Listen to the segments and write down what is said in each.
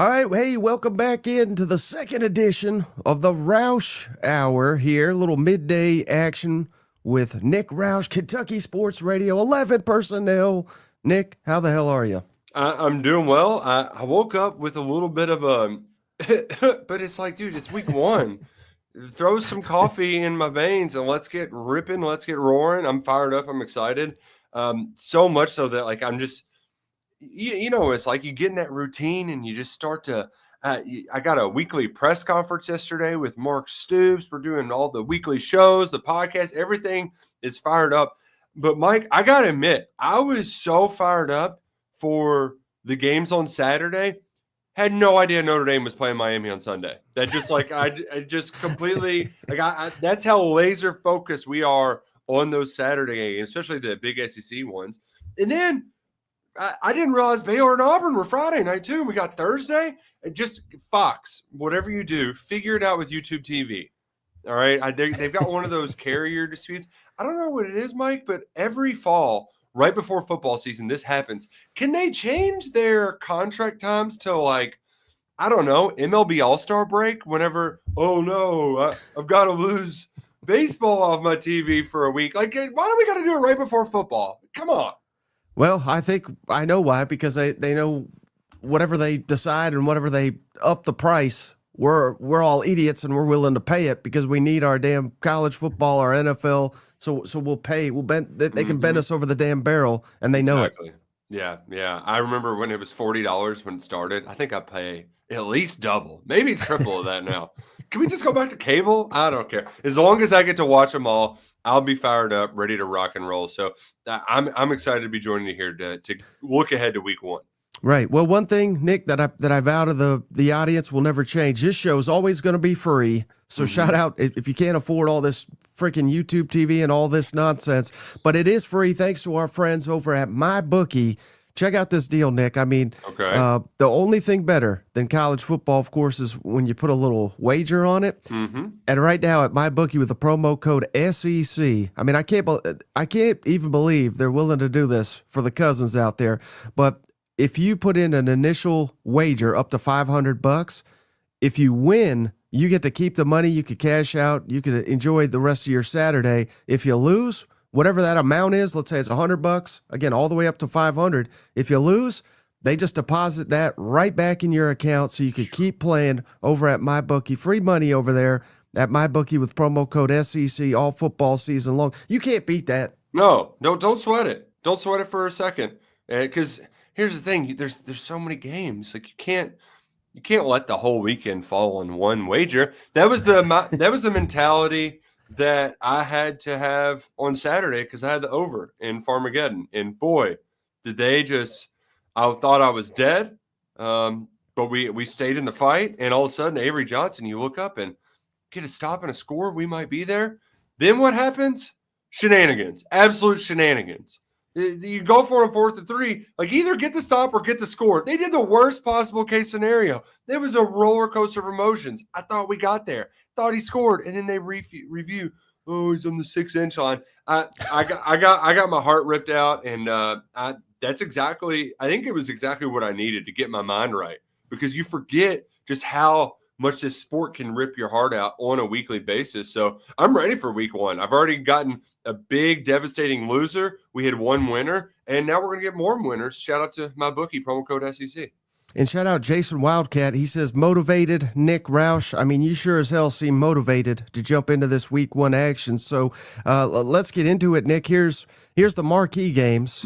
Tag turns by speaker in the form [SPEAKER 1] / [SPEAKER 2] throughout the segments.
[SPEAKER 1] All right, hey, welcome back into the second edition of the Roush Hour here. Little midday action with Nick Roush, Kentucky Sports Radio, 11 personnel. Nick, how the hell are you?
[SPEAKER 2] I'm doing well. I woke up with a little bit of a, but it's like, dude, it's week one. Throw some coffee in my veins and let's get ripping. Let's get roaring. I'm fired up. I'm excited. So much so that like I'm just, it's like you get in that routine and you just start to. I got a weekly press conference yesterday with Mark Stoops. We're doing all the weekly shows, the podcast, everything is fired up. But Mike, I gotta admit, I was so fired up for the games on Saturday. Had no idea Notre Dame was playing Miami on Sunday. That just like I just completely like that's how laser focused we are on those Saturday games, especially the big SEC ones. And then I didn't realize Baylor and Auburn were Friday night too. We got Thursday. And just Fox, whatever you do, figure it out with YouTube TV. All right, they've got one of those carrier disputes. I don't know what it is, Mike, but every fall, right before football season, this happens. Can they change their contract times to like, I don't know, MLB All-Star break? Whenever, oh no, I've got to lose baseball off my TV for a week. Like, why do we got to do it right before football? Come on.
[SPEAKER 1] Well, I think I know why, because they know whatever they decide and whatever they up the price, we're all idiots and we're willing to pay it because we need our damn college football, our NFL. So we'll pay. They can bend us over the damn barrel, and they know it.
[SPEAKER 2] Yeah. I remember when it was $40 when it started. I think I pay at least double, maybe triple of that now. Can we just go back to cable? I don't care. As long as I get to watch them all, I'll be fired up, ready to rock and roll. So I'm excited to be joining you here to look ahead to week one.
[SPEAKER 1] Right. Well, one thing, Nick, that I vow to the audience will never change. This show is always going to be free. So shout out if you can't afford all this freaking YouTube TV and all this nonsense, but it is free thanks to our friends over at MyBookie. Check out this deal, Nick. I mean, the only thing better than college football, of course, is when you put a little wager on it.
[SPEAKER 2] Mm-hmm.
[SPEAKER 1] And right now at MyBookie with the promo code SEC, I mean, I can't even believe they're willing to do this for the cousins out there. But if you put in an initial wager up to $500, if you win, you get to keep the money. You could cash out. You could enjoy the rest of your Saturday. If you lose, whatever that amount is, let's say it's $100, again, all the way up to $500. If you lose, they just deposit that right back in your account so you can keep playing over at MyBookie. Free money over there at MyBookie with promo code SEC all football season long. You can't beat that.
[SPEAKER 2] No, don't sweat it. Don't sweat it for a second. Because here's the thing: there's so many games. Like you can't let the whole weekend fall on one wager. That was the mentality that I had to have on Saturday because I had the over in Farmageddon. And boy, did they just – I thought I was dead, but we stayed in the fight. And all of a sudden, Avery Johnson, you look up and get a stop and a score. We might be there. Then what happens? Shenanigans. Absolute shenanigans. You go for it 4th and 3. Like either get the stop or get the score. They did the worst possible case scenario. There was a roller coaster of emotions. I thought we got there. Thought he scored, and then they review. Oh, he's on the 6-inch line. I got my heart ripped out, and that's exactly. I think it was exactly what I needed to get my mind right because you forget just how much this sport can rip your heart out on a weekly basis. So I'm ready for week one. I've already gotten a big, devastating loser. We had one winner, and now we're going to get more winners. Shout out to MyBookie, promo code SEC.
[SPEAKER 1] And shout out Jason Wildcat. He says, motivated Nick Roush. I mean, you sure as hell seem motivated to jump into this week one action. So let's get into it, Nick. Here's the marquee games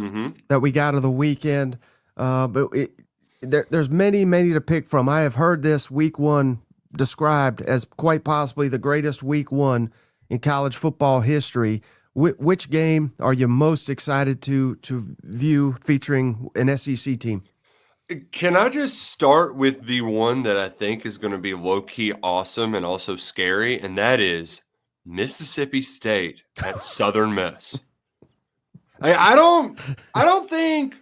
[SPEAKER 1] that we got of the weekend. There's many to pick from. I have heard this week one described as quite possibly the greatest week one in college football history. Which game are you most excited to view featuring an SEC team?
[SPEAKER 2] Can I just start with the one that I think is going to be low-key awesome and also scary, and that is Mississippi State at Southern Miss. I don't think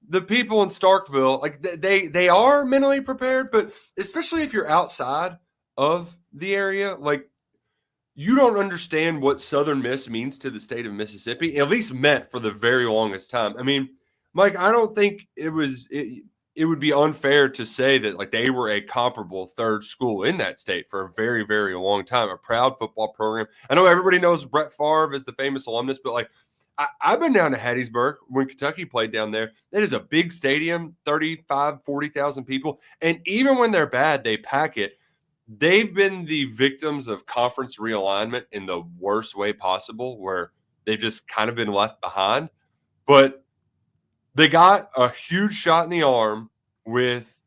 [SPEAKER 2] the people in Starkville, like they are mentally prepared, but especially if you're outside of the area, like you don't understand what Southern Miss means to the state of Mississippi, at least meant for the very longest time. I mean, Mike, I don't think it would be unfair to say that like they were a comparable third school in that state for a very, very long time, a proud football program. I know everybody knows Brett Favre as the famous alumnus, but like I've been down to Hattiesburg when Kentucky played down there. It is a big stadium, 35, 40,000 people. And even when they're bad, they pack it. They've been the victims of conference realignment in the worst way possible, where they've just kind of been left behind. But they got a huge shot in the arm with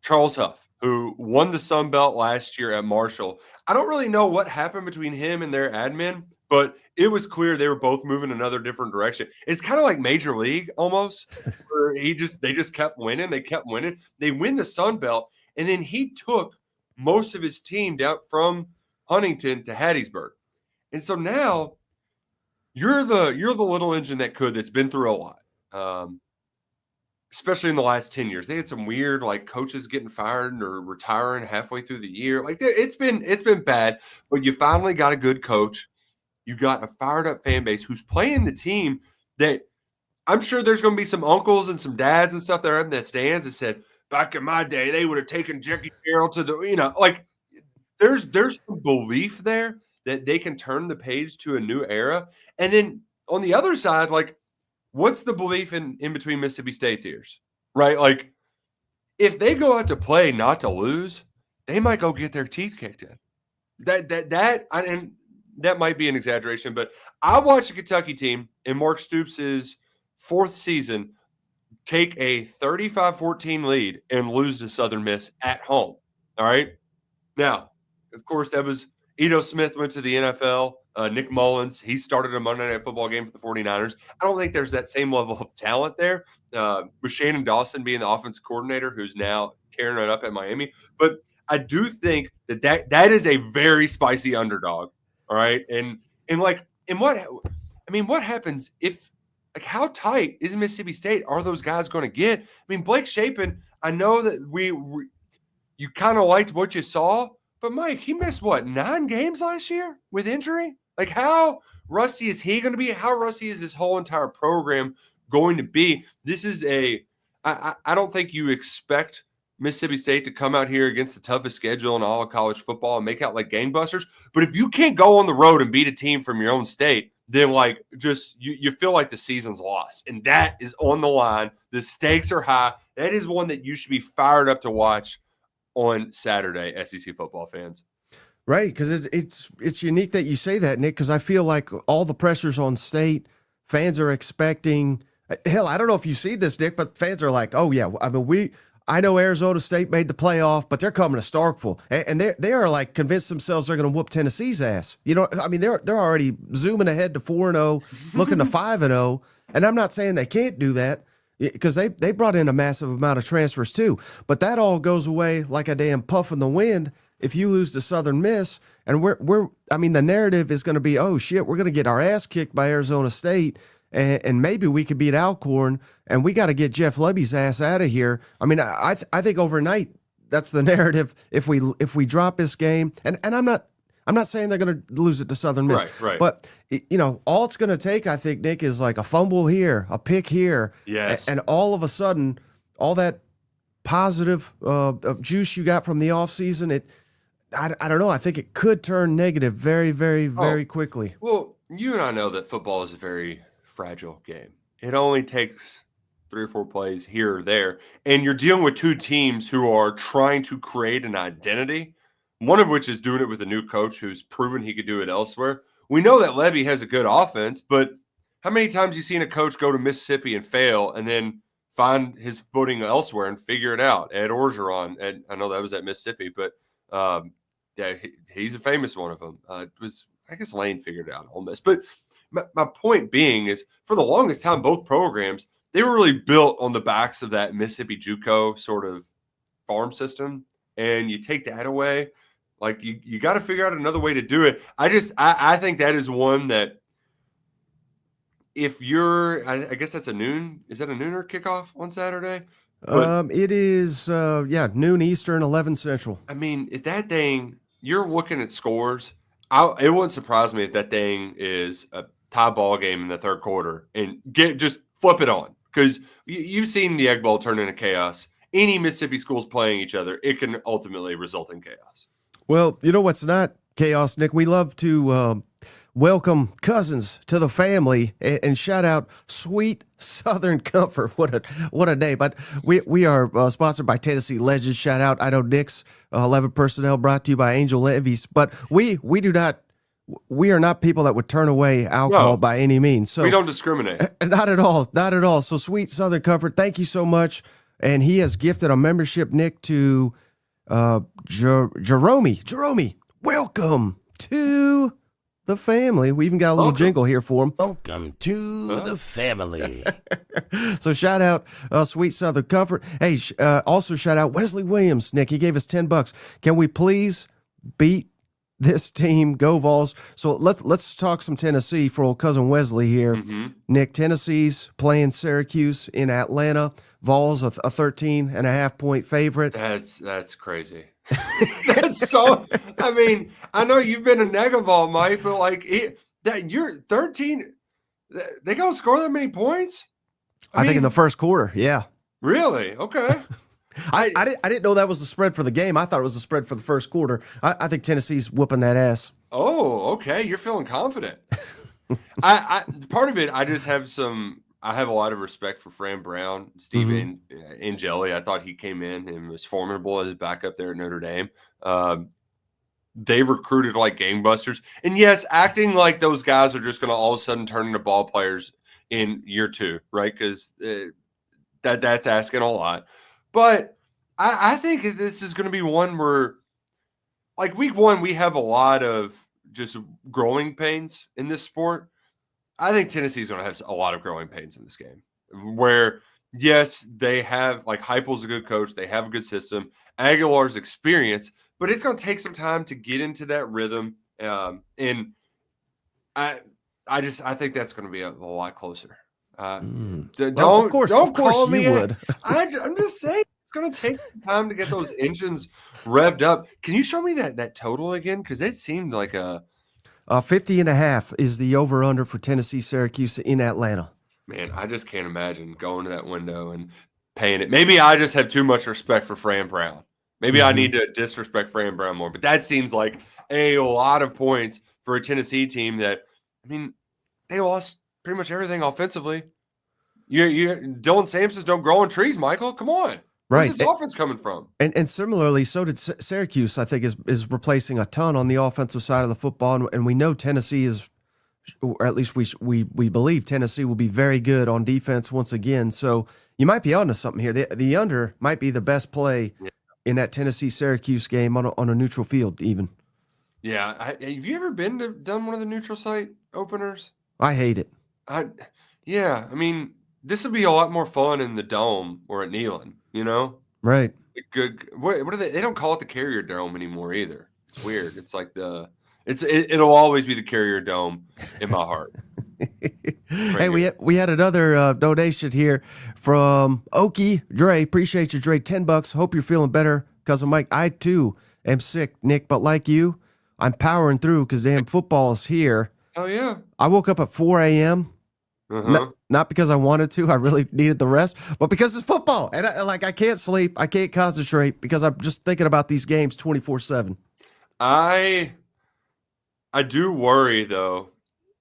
[SPEAKER 2] Charles Huff, who won the Sun Belt last year at Marshall. I don't really know what happened between him and their admin, but it was clear they were both moving another different direction. It's kind of like Major League almost, where they just kept winning. They kept winning. They win the Sun Belt, and then he took most of his team down from Huntington to Hattiesburg. And so now you're the little engine that's been through a lot. Especially in the last 10 years. They had some weird like coaches getting fired or retiring halfway through the year. Like it's been bad, but you finally got a good coach. You got a fired up fan base who's playing the team that I'm sure there's going to be some uncles and some dads and stuff that are in the stands that said, back in my day, they would have taken Jackie Carroll to the, like there's some belief there that they can turn the page to a new era. And then on the other side, like, what's the belief in between Mississippi State's ears, right? Like, if they go out to play not to lose, they might go get their teeth kicked in. And that might be an exaggeration, but I watched a Kentucky team in Mark Stoops' fourth season take a 35-14 lead and lose to Southern Miss at home. All right. Now, of course, that was Ito Smith went to the NFL. Nick Mullins, he started a Monday Night Football game for the 49ers. I don't think there's that same level of talent there with Shannon Dawson being the offensive coordinator, who's now tearing it up at Miami. But I do think that is a very spicy underdog. All right. And what happens if, like, how tight is Mississippi State? Are those guys going to get? I mean, Blake Shapen, I know that you kind of liked what you saw, but Mike, he missed 9 games last year with injury? Like, how rusty is he going to be? How rusty is this whole entire program going to be? This is I don't think you expect Mississippi State to come out here against the toughest schedule in all of college football and make out like gangbusters. But if you can't go on the road and beat a team from your own state, then like just you feel like the season's lost. And that is on the line. The stakes are high. That is one that you should be fired up to watch on Saturday, SEC football fans.
[SPEAKER 1] Right, because it's unique that you say that, Nick, because I feel like all the pressure's on State. Fans are expecting – hell, I don't know if you see this, Nick, but fans are like, oh, yeah, I mean, I know Arizona State made the playoff, but they're coming to Starkville. And they are like convinced themselves they're going to whoop Tennessee's ass. You know, I mean, they're already zooming ahead to 4-0, looking to 5-0. And I'm not saying they can't do that, because they brought in a massive amount of transfers too. But that all goes away like a damn puff in the wind if you lose to Southern Miss. And the narrative is going to be, oh shit, we're going to get our ass kicked by Arizona State, and maybe we could beat Alcorn, and we got to get Jeff Lebby's ass out of here. I mean, I think overnight that's the narrative if we drop this game. And I'm not saying they're going to lose it to Southern Miss,
[SPEAKER 2] right.
[SPEAKER 1] But all it's going to take, I think, Nick, is like a fumble here, a pick here,
[SPEAKER 2] yes,
[SPEAKER 1] and all of a sudden, all that positive juice you got from the offseason, I don't know. I think it could turn negative very, very, very quickly.
[SPEAKER 2] Well, you and I know that football is a very fragile game. It only takes 3 or 4 plays here or there, and you're dealing with 2 teams who are trying to create an identity. One of which is doing it with a new coach who's proven he could do it elsewhere. We know that Lebby has a good offense, but how many times have you seen a coach go to Mississippi and fail and then find his footing elsewhere and figure it out? Ed Orgeron, and I know that was at Mississippi, but he's a famous one of them. I guess Lane figured it out on this. But my point being is, for the longest time, both programs, they were really built on the backs of that Mississippi JUCO sort of farm system, and you take that away. Like, you got to figure out another way to do it. I think that is one that if you're, I guess that's a noon. Is that a nooner kickoff on Saturday?
[SPEAKER 1] It is, noon Eastern, 11 Central.
[SPEAKER 2] I mean, if that thing, you're looking at scores, it wouldn't surprise me if that thing is a tie ball game in the third quarter and just flip it on. because you've seen the Egg Bowl turn into chaos. Any Mississippi schools playing each other, it can ultimately result in chaos.
[SPEAKER 1] Well, you know what's not chaos, Nick? We love to welcome cousins to the family and shout out Sweet Southern Comfort. What a name! But we are sponsored by Tennessee Legends. Shout out, I know Nick's 11 personnel, brought to you by Angel Levies. But we are not people that would turn away alcohol by any means. So
[SPEAKER 2] we don't discriminate.
[SPEAKER 1] Not at all. Not at all. So Sweet Southern Comfort, thank you so much. And he has gifted a membership, Nick, to Jerome. Welcome to the family. We even got a little jingle here for him.
[SPEAKER 3] Welcome to the family.
[SPEAKER 1] So shout out Sweet Southern Comfort. Hey, also shout out Wesley Williams, Nick. He gave us $10. Can we please beat this team? Go Vols. So let's talk some Tennessee for old cousin Wesley here.
[SPEAKER 2] Mm-hmm.
[SPEAKER 1] Nick, Tennessee's playing Syracuse in Atlanta. Vols a 13.5-point favorite.
[SPEAKER 2] That's crazy. That's so. I mean, I know you've been a Negavol, Mike, but like that you're 13. They gonna score that many points?
[SPEAKER 1] I think in the first quarter. Yeah.
[SPEAKER 2] Really? Okay.
[SPEAKER 1] I didn't know that was the spread for the game. I thought it was the spread for the first quarter. I think Tennessee's whooping that ass.
[SPEAKER 2] Oh, okay. You're feeling confident. I part of it, I have a lot of respect for Fran Brown, Steve Angeli. I thought he came in and was formidable as a backup there at Notre Dame. They recruited like gangbusters. And yes, acting like those guys are just going to all of a sudden turn into ball players in year 2, right? Because that's asking a lot. But I think this is going to be one where, like week 1, we have a lot of just growing pains in this sport. I think Tennessee's going to have a lot of growing pains in this game where, yes, they have, like, Heupel's a good coach. They have a good system. Aguilar's experience, but it's going to take some time to get into that rhythm. And I think that's going to be a lot closer. Of course
[SPEAKER 1] you would.
[SPEAKER 2] I'm just saying it's going to take some time to get those engines revved up. Can you show me that total again? Because it seemed like a
[SPEAKER 1] 50.5 is the over-under for Tennessee Syracuse in Atlanta.
[SPEAKER 2] Man, I just can't imagine going to that window and paying it. Maybe I just have too much respect for Fran Brown. Maybe I need to disrespect Fran Brown more. But that seems like a lot of points for a Tennessee team that, I mean, they lost pretty much everything offensively. Dylan Sampsons don't grow on trees, Michael. Come on.
[SPEAKER 1] Right.
[SPEAKER 2] Where's this offense coming from?
[SPEAKER 1] And similarly, so did Syracuse, I think, is replacing a ton on the offensive side of the football. And we know Tennessee is, or at least we believe Tennessee will be very good on defense once again. So you might be onto something here. The under might be the best play in that Tennessee-Syracuse game on a neutral field even.
[SPEAKER 2] Yeah. Have you ever done one of the neutral site openers?
[SPEAKER 1] I hate it.
[SPEAKER 2] I mean, this would be a lot more fun in the Dome or at Neyland, you know?
[SPEAKER 1] Right.
[SPEAKER 2] Good. What are they? They don't call it the Carrier Dome anymore either. It's weird. It's like it'll always be the Carrier Dome in my heart.
[SPEAKER 1] Hey, we had another donation here from Okie Dre. Appreciate you, Dre. $10. Hope you're feeling better, cousin Mike. I too am sick, Nick, but like you, I'm powering through because damn football is here.
[SPEAKER 2] Oh yeah.
[SPEAKER 1] I woke up at 4 a.m. Not because I wanted to, I really needed the rest, but because it's football. And I can't sleep, I can't concentrate because I'm just thinking about these games 24/7.
[SPEAKER 2] I do worry, though,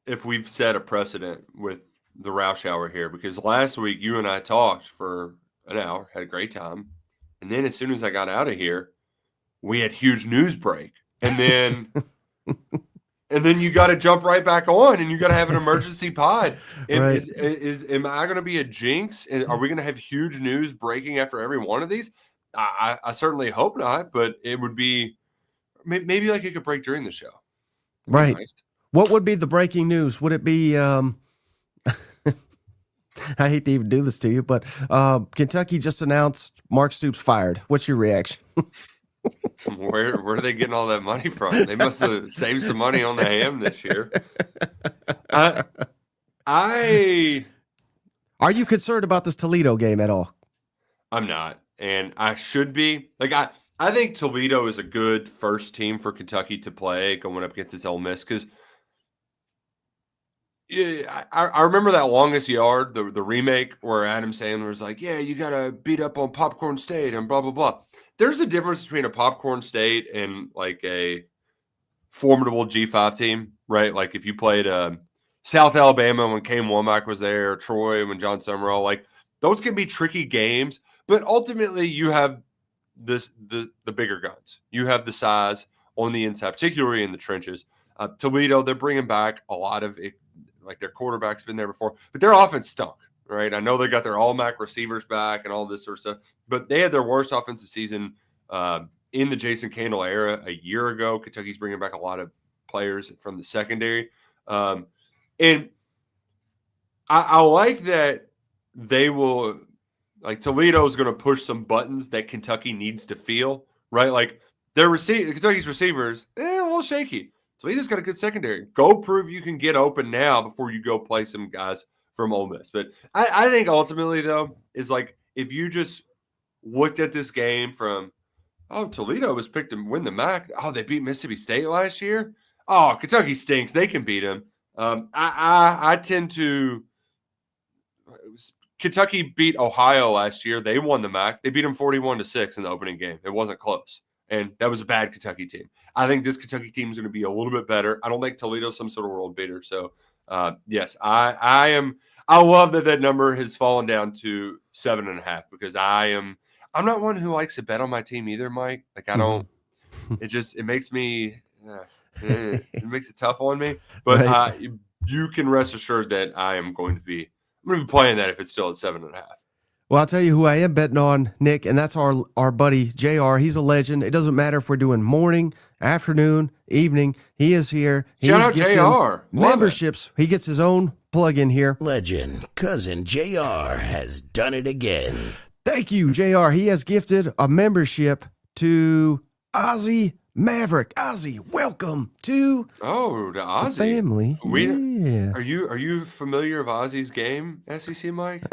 [SPEAKER 2] if we've set a precedent with the Roush Hour here, because last week you and I talked for an hour, had a great time. And then as soon as I got out of here, we had huge news break. And then and then you got to jump right back on, and you got to have an emergency pod.
[SPEAKER 1] Right.
[SPEAKER 2] Am I going to be a jinx? And are we going to have huge news breaking after every one of these? I certainly hope not, but it would be maybe like it could break during the show.
[SPEAKER 1] Right.
[SPEAKER 2] Nice.
[SPEAKER 1] What would be the breaking news? Would it be I hate to even do this to you, but Kentucky just announced Mark Stoops fired. What's your reaction?
[SPEAKER 2] Where are they getting all that money from? They must have saved some money on the ham this year.
[SPEAKER 1] Are you concerned about this Toledo game at all?
[SPEAKER 2] I'm not, and I should be. Like I think Toledo is a good first team for Kentucky to play going up against this Ole Miss because Yeah, I remember that Longest Yard, the remake where Adam Sandler was like, "Yeah, you gotta beat up on Popcorn State and blah blah blah." There's a difference between a Popcorn State and like a formidable G5 team, right? Like if you played South Alabama when Kane Womack was there, or Troy when John Summerall, like those can be tricky games, but ultimately you have the bigger guns. You have the size on the inside, particularly in the trenches. Toledo, they're bringing back a lot of it, like their quarterback's been there before, but their offense stunk, right? I know they got their all-MAC receivers back and all this sort of stuff, but they had their worst offensive season in the Jason Candle era a year ago. Kentucky's bringing back a lot of players from the secondary. And I like that they will – like Toledo is going to push some buttons that Kentucky needs to feel, right? Like Kentucky's receivers, a little shaky. Toledo's got a good secondary. Go prove you can get open now before you go play some guys from Ole Miss. But I think ultimately, though, is like if you just looked at this game from, Toledo was picked to win the MAC. Oh, they beat Mississippi State last year. Oh, Kentucky stinks. They can beat them. I tend to Kentucky beat Ohio last year. They won the MAC. They beat them 41-6 in the opening game. It wasn't close. And that was a bad Kentucky team. I think this Kentucky team is going to be a little bit better. I don't think Toledo's some sort of world beater. So, yes, I love that number has fallen down to 7.5 because I'm not one who likes to bet on my team either, Mike. Like I don't. It makes me. It makes it tough on me. But right. You can rest assured that I'm going to be playing that if it's still at 7.5.
[SPEAKER 1] Well, I'll tell you who I am betting on, Nick, and that's our buddy JR. He's a legend. It doesn't matter if we're doing morning, afternoon, evening. He is here.
[SPEAKER 2] Shout out JR.
[SPEAKER 1] Memberships. He gets his own plug in here.
[SPEAKER 3] Legend, cousin JR has done it again.
[SPEAKER 1] Thank you, JR. He has gifted a membership to Ozzy Maverick. Ozzy, welcome to
[SPEAKER 2] Ozzy
[SPEAKER 1] family. Yeah.
[SPEAKER 2] Are you familiar with Ozzy's game, SEC Mike?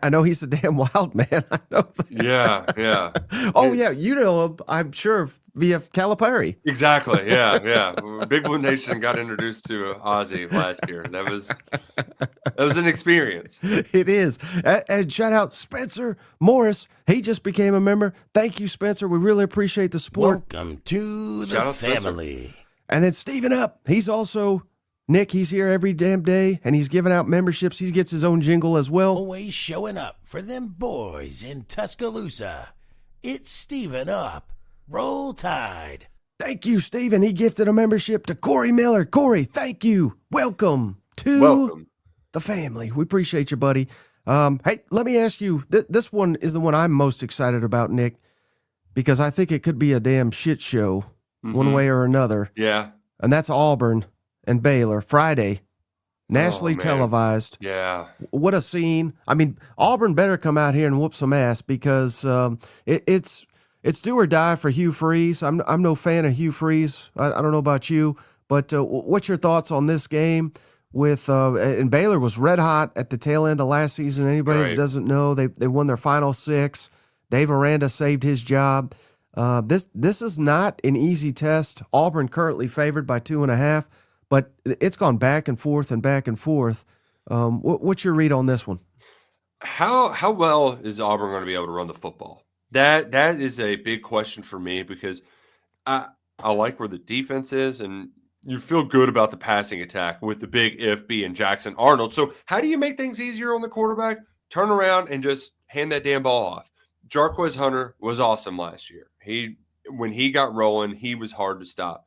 [SPEAKER 1] I know he's a damn wild man. I know that.
[SPEAKER 2] Yeah.
[SPEAKER 1] Oh yeah, you know him, I'm sure, via Calipari.
[SPEAKER 2] Exactly. Yeah. Big Blue Nation got introduced to Ozzy last year. That was an experience.
[SPEAKER 1] It is. And shout out Spencer Morris. He just became a member. Thank you, Spencer. We really appreciate the support.
[SPEAKER 3] Welcome to the family.
[SPEAKER 1] And then Steven Up. He's also, Nick, he's here every damn day, and he's giving out memberships. He gets his own jingle as well.
[SPEAKER 3] Always showing up for them boys in Tuscaloosa. It's Steven Up. Roll Tide.
[SPEAKER 1] Thank you, Steven. He gifted a membership to Corey Miller. Corey, thank you. Welcome to the family. We appreciate you, buddy. Hey, let me ask you, this one is the one I'm most excited about, Nick, because I think it could be a damn shit show one way or another.
[SPEAKER 2] Yeah.
[SPEAKER 1] And that's Auburn and Baylor, Friday, nationally televised.
[SPEAKER 2] Yeah.
[SPEAKER 1] What a scene. I mean, Auburn better come out here and whoop some ass because it's do or die for Hugh Freeze. I'm no fan of Hugh Freeze. I don't know about you, but what's your thoughts on this game? And Baylor was red hot at the tail end of last season. Anybody that doesn't know, they won their final 6. Dave Aranda saved his job. This is not an easy test. Auburn currently favored by 2.5, but it's gone back and forth and back and forth. What's your read on this one?
[SPEAKER 2] How well is Auburn going to be able to run the football? That is a big question for me because I like where the defense is, and you feel good about the passing attack with the big if being Jackson Arnold. So how do you make things easier on the quarterback? Turn around and just hand that damn ball off. Jarquez Hunter was awesome last year. When he got rolling, he was hard to stop.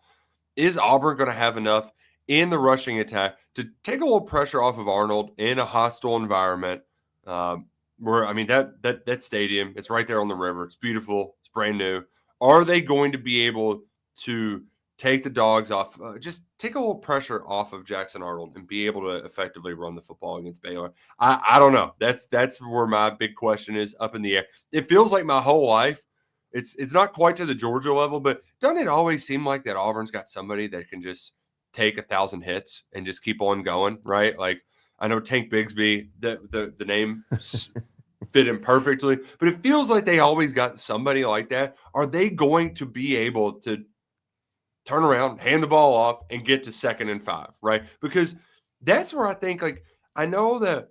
[SPEAKER 2] Is Auburn going to have enough in the rushing attack to take a little pressure off of Arnold in a hostile environment? That stadium, it's right there on the river. It's beautiful. It's brand new. Are they going to be able to take the dogs off, just take a little pressure off of Jackson Arnold and be able to effectively run the football against Baylor? I don't know. That's where my big question is up in the air. It feels like my whole life, it's not quite to the Georgia level, but doesn't it always seem like that Auburn's got somebody that can just take 1,000 hits and just keep on going, right? Like I know Tank Bigsby, the name fit him perfectly, but it feels like they always got somebody like that. Are they going to be able to turn around, hand the ball off, and get to 2nd and 5, right? Because that's where I think, like, I know that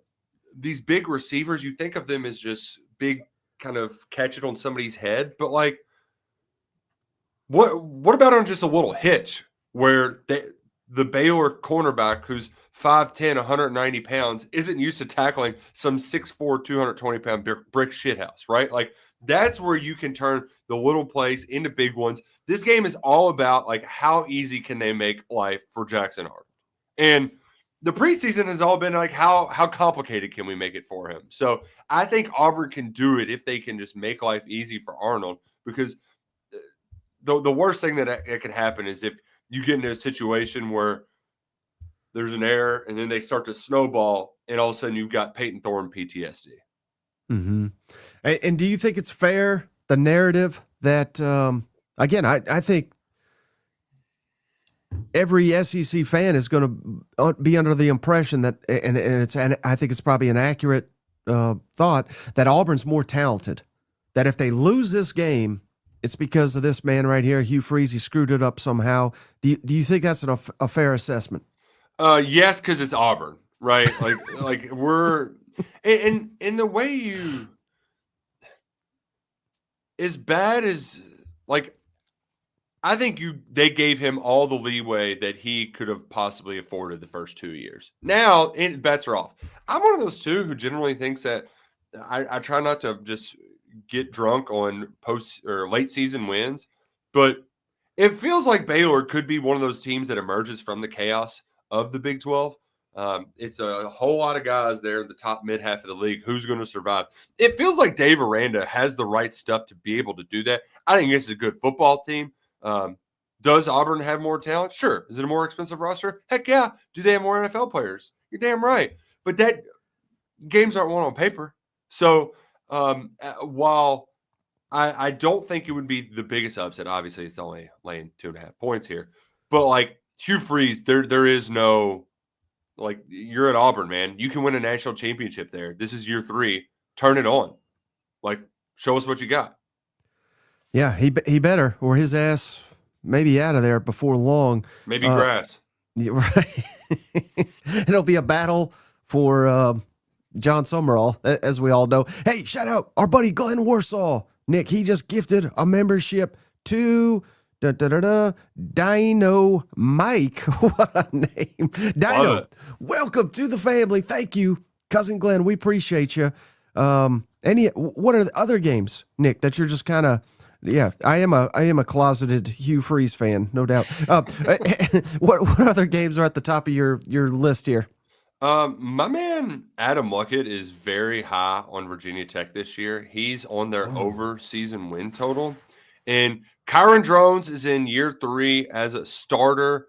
[SPEAKER 2] these big receivers, you think of them as just big kind of catch it on somebody's head, but like, what about on just a little hitch where the Baylor cornerback who's 5'10", 190 pounds isn't used to tackling some 6'4", 220-pound brick shithouse, right? Like, that's where you can turn the little plays into big ones. This game is all about, like, how easy can they make life for Jackson Arnold? And the preseason has all been like, how complicated can we make it for him? So I think Auburn can do it if they can just make life easy for Arnold, because the worst thing that could happen is if you get into a situation where there's an error and then they start to snowball and all of a sudden you've got Peyton Thorne PTSD.
[SPEAKER 1] Mm-hmm. And do you think it's fair, the narrative that, again, I think every SEC fan is going to be under the impression that, and I think it's probably an accurate thought, that Auburn's more talented, that if they lose this game, it's because of this man right here, Hugh Freeze. He screwed it up somehow. Do you think that's a fair assessment?
[SPEAKER 2] Yes, because it's Auburn, right? Like we're and the way you, as bad as, like, I think they gave him all the leeway that he could have possibly afforded the first 2 years. Now bets are off. I'm one of those too who generally thinks that I try not to just get drunk on post or late season wins, but it feels like Baylor could be one of those teams that emerges from the chaos of the Big 12. It's a whole lot of guys there in the top mid half of the league. Who's going to survive? It feels like Dave Aranda has the right stuff to be able to do that. I think this is a good football team. Does Auburn have more talent? Sure. Is it a more expensive roster? Heck yeah. Do they have more NFL players? You're damn right. But that games aren't won on paper. So while I don't think it would be the biggest upset, obviously it's only laying 2.5 points here, but like Hugh Freeze, there is no, like, you're at Auburn, man. You can win a national championship there. This is year 3. Turn it on. Like, show us what you got.
[SPEAKER 1] Yeah, he better, or his ass may be out of there before long.
[SPEAKER 2] Maybe grass.
[SPEAKER 1] Yeah, right. It'll be a battle for John Summerall, as we all know. Hey, shout out our buddy Glenn Warsaw. Nick, he just gifted a membership to Dino Mike. What a name. Dino, welcome to the family. Thank you, Cousin Glenn. We appreciate you. What are the other games, Nick, that you're just kind of, yeah, I am a closeted Hugh Freeze fan, no doubt. What other games are at the top of your list here?
[SPEAKER 2] My man Adam Luckett is very high on Virginia Tech this year. He's on their over season win total. And Kyron Drones is in year 3 as a starter.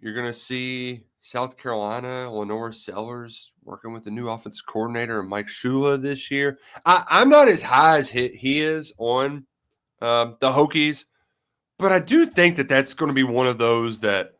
[SPEAKER 2] You're going to see South Carolina, Lenore Sellers working with the new offensive coordinator, Mike Shula, this year. I'm not as high as he is on the Hokies, but I do think that that's going to be one of those that,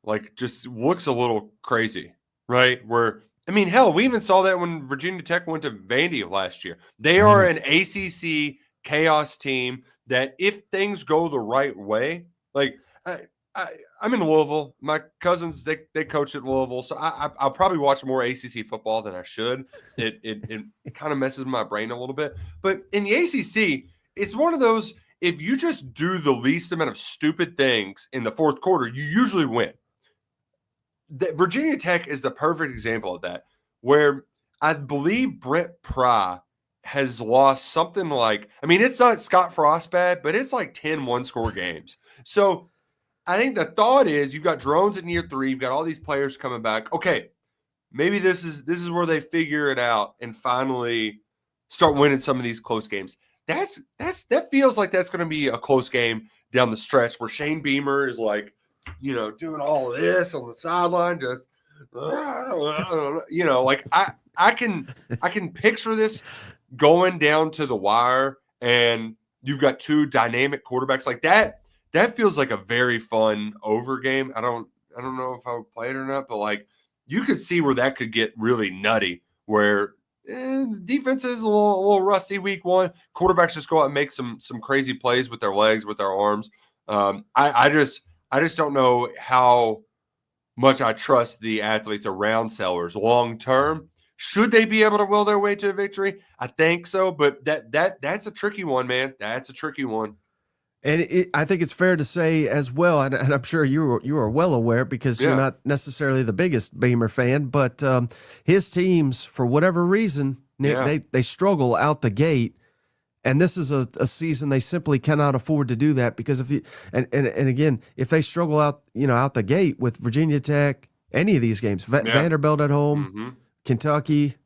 [SPEAKER 2] like, just looks a little crazy, right? Where, I mean, hell, we even saw that when Virginia Tech went to Vandy last year. They are an ACC chaos team that, if things go the right way, like, I'm in Louisville. My cousins, they coach at Louisville, so I'll probably watch more ACC football than I should. It kind of messes my brain a little bit. But in the ACC, it's one of those, if you just do the least amount of stupid things in the fourth quarter, you usually win. Virginia Tech is the perfect example of that, where I believe Brent Pry has lost something like, I mean, it's not Scott Frost bad, but it's like 10 one-score games. So I think the thought is, you've got Drones in year 3, you've got all these players coming back. Okay, maybe this is where they figure it out and finally start winning some of these close games. That feels like that's going to be a close game down the stretch, where Shane Beamer is like, you know, doing all of this on the sideline, just you know, like I can picture this going down to the wire, and you've got 2 dynamic quarterbacks like that. That feels like a very fun over game. I don't know if I would play it or not, but like, you could see where that could get really nutty, where defense is a little rusty week 1. Quarterbacks just go out and make some crazy plays with their legs, with their arms. I just don't know how much I trust the athletes around Sellers long term. Should they be able to will their way to a victory? I think so, but that's a tricky one, man. That's a tricky one.
[SPEAKER 1] And I think it's fair to say as well, and I'm sure you are well aware because you're not necessarily the biggest Beamer fan, but his teams, for whatever reason, Nick, they struggle out the gate, and this is a season they simply cannot afford to do that because if you and again, if they struggle out the gate with Virginia Tech, any of these games, Vanderbilt at home, Kentucky.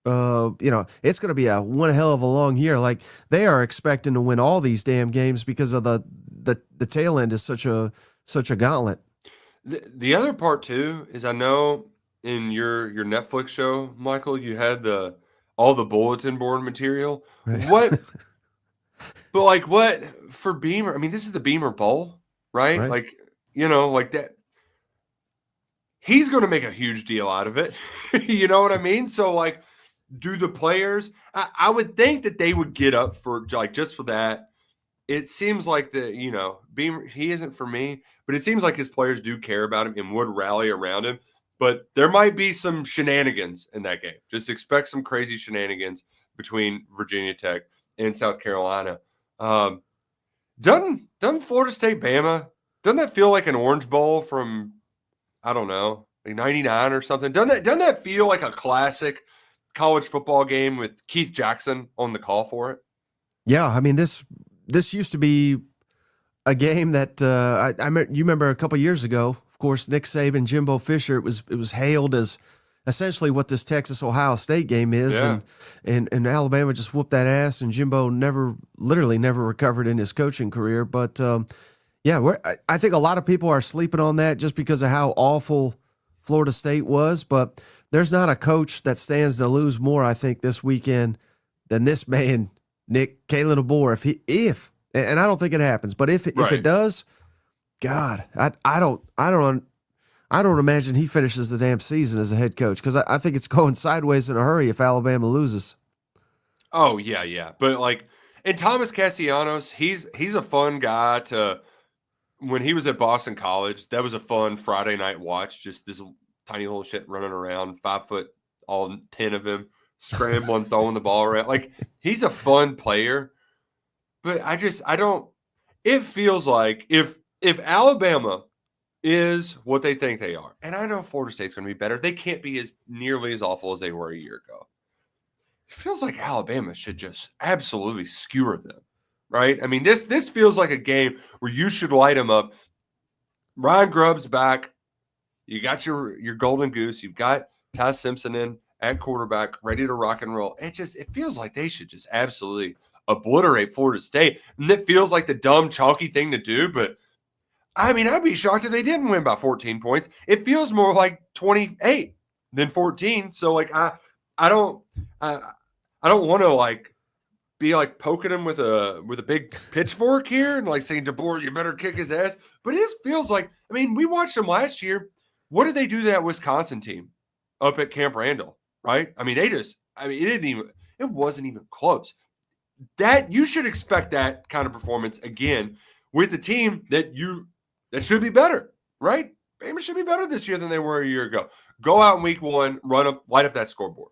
[SPEAKER 1] It's going to be one hell of a long year. Like they are expecting to win all these damn games because of the tail end is such a gauntlet.
[SPEAKER 2] The other part too is I know in your Netflix show, Michael, you had all the bulletin board material.
[SPEAKER 1] Right.
[SPEAKER 2] What for Beamer? I mean, this is the Beamer Bowl, right? Like, like that. He's going to make a huge deal out of it. You know what I mean? So like, do the players? I would think that they would get up for like just for that. It seems like Beamer, he isn't for me, but it seems like his players do care about him and would rally around him. But there might be some shenanigans in that game. Just expect some crazy shenanigans between Virginia Tech and South Carolina. Doesn't Florida State Bama? Doesn't that feel like an Orange Bowl from I don't know, like 99 or something? Doesn't that feel like a classic college football game with Keith Jackson on the call for it?
[SPEAKER 1] Yeah, I mean this used to be a game that you remember a couple years ago. Of course, Nick Saban, Jimbo Fisher. It was hailed as essentially what this Texas-Ohio State game is, and Alabama just whooped that ass, and Jimbo literally never recovered in his coaching career. But I think a lot of people are sleeping on that just because of how awful Florida State was, but there's not a coach that stands to lose more, I think, this weekend than this man, Nick Kalen DeBoer. If and I don't think it happens, but if it does, God, I don't imagine he finishes the damn season as a head coach because I think it's going sideways in a hurry if Alabama loses.
[SPEAKER 2] Oh yeah, but and Thomas Castellanos, he's a fun guy to. When he was at Boston College, that was a fun Friday night watch. Just this tiny little shit running around, 5 foot, all 10 of him, scrambling, throwing the ball around. Like, he's a fun player. But I don't – it feels like if Alabama is what they think they are, and I know Florida State's going to be better, they can't be nearly as awful as they were a year ago. It feels like Alabama should just absolutely skewer them. Right? I mean, this feels like a game where you should light them up. Ryan Grubb's back. You got your golden goose. You've got Ty Simpson in at quarterback, ready to rock and roll. It feels like they should just absolutely obliterate Florida State. And it feels like the dumb, chalky thing to do. But, I mean, I'd be shocked if they didn't win by 14 points. It feels more like 28 than 14. So, I don't want to, be poking him with a big pitchfork here and saying, DeBoer, you better kick his ass. But it feels like, I mean, we watched him last year. What did they do to that Wisconsin team up at Camp Randall, right? I mean, it wasn't even close. That you should expect that kind of performance again with a team that should be better, right? Bama should be better this year than they were a year ago. Go out in week one, light up that scoreboard.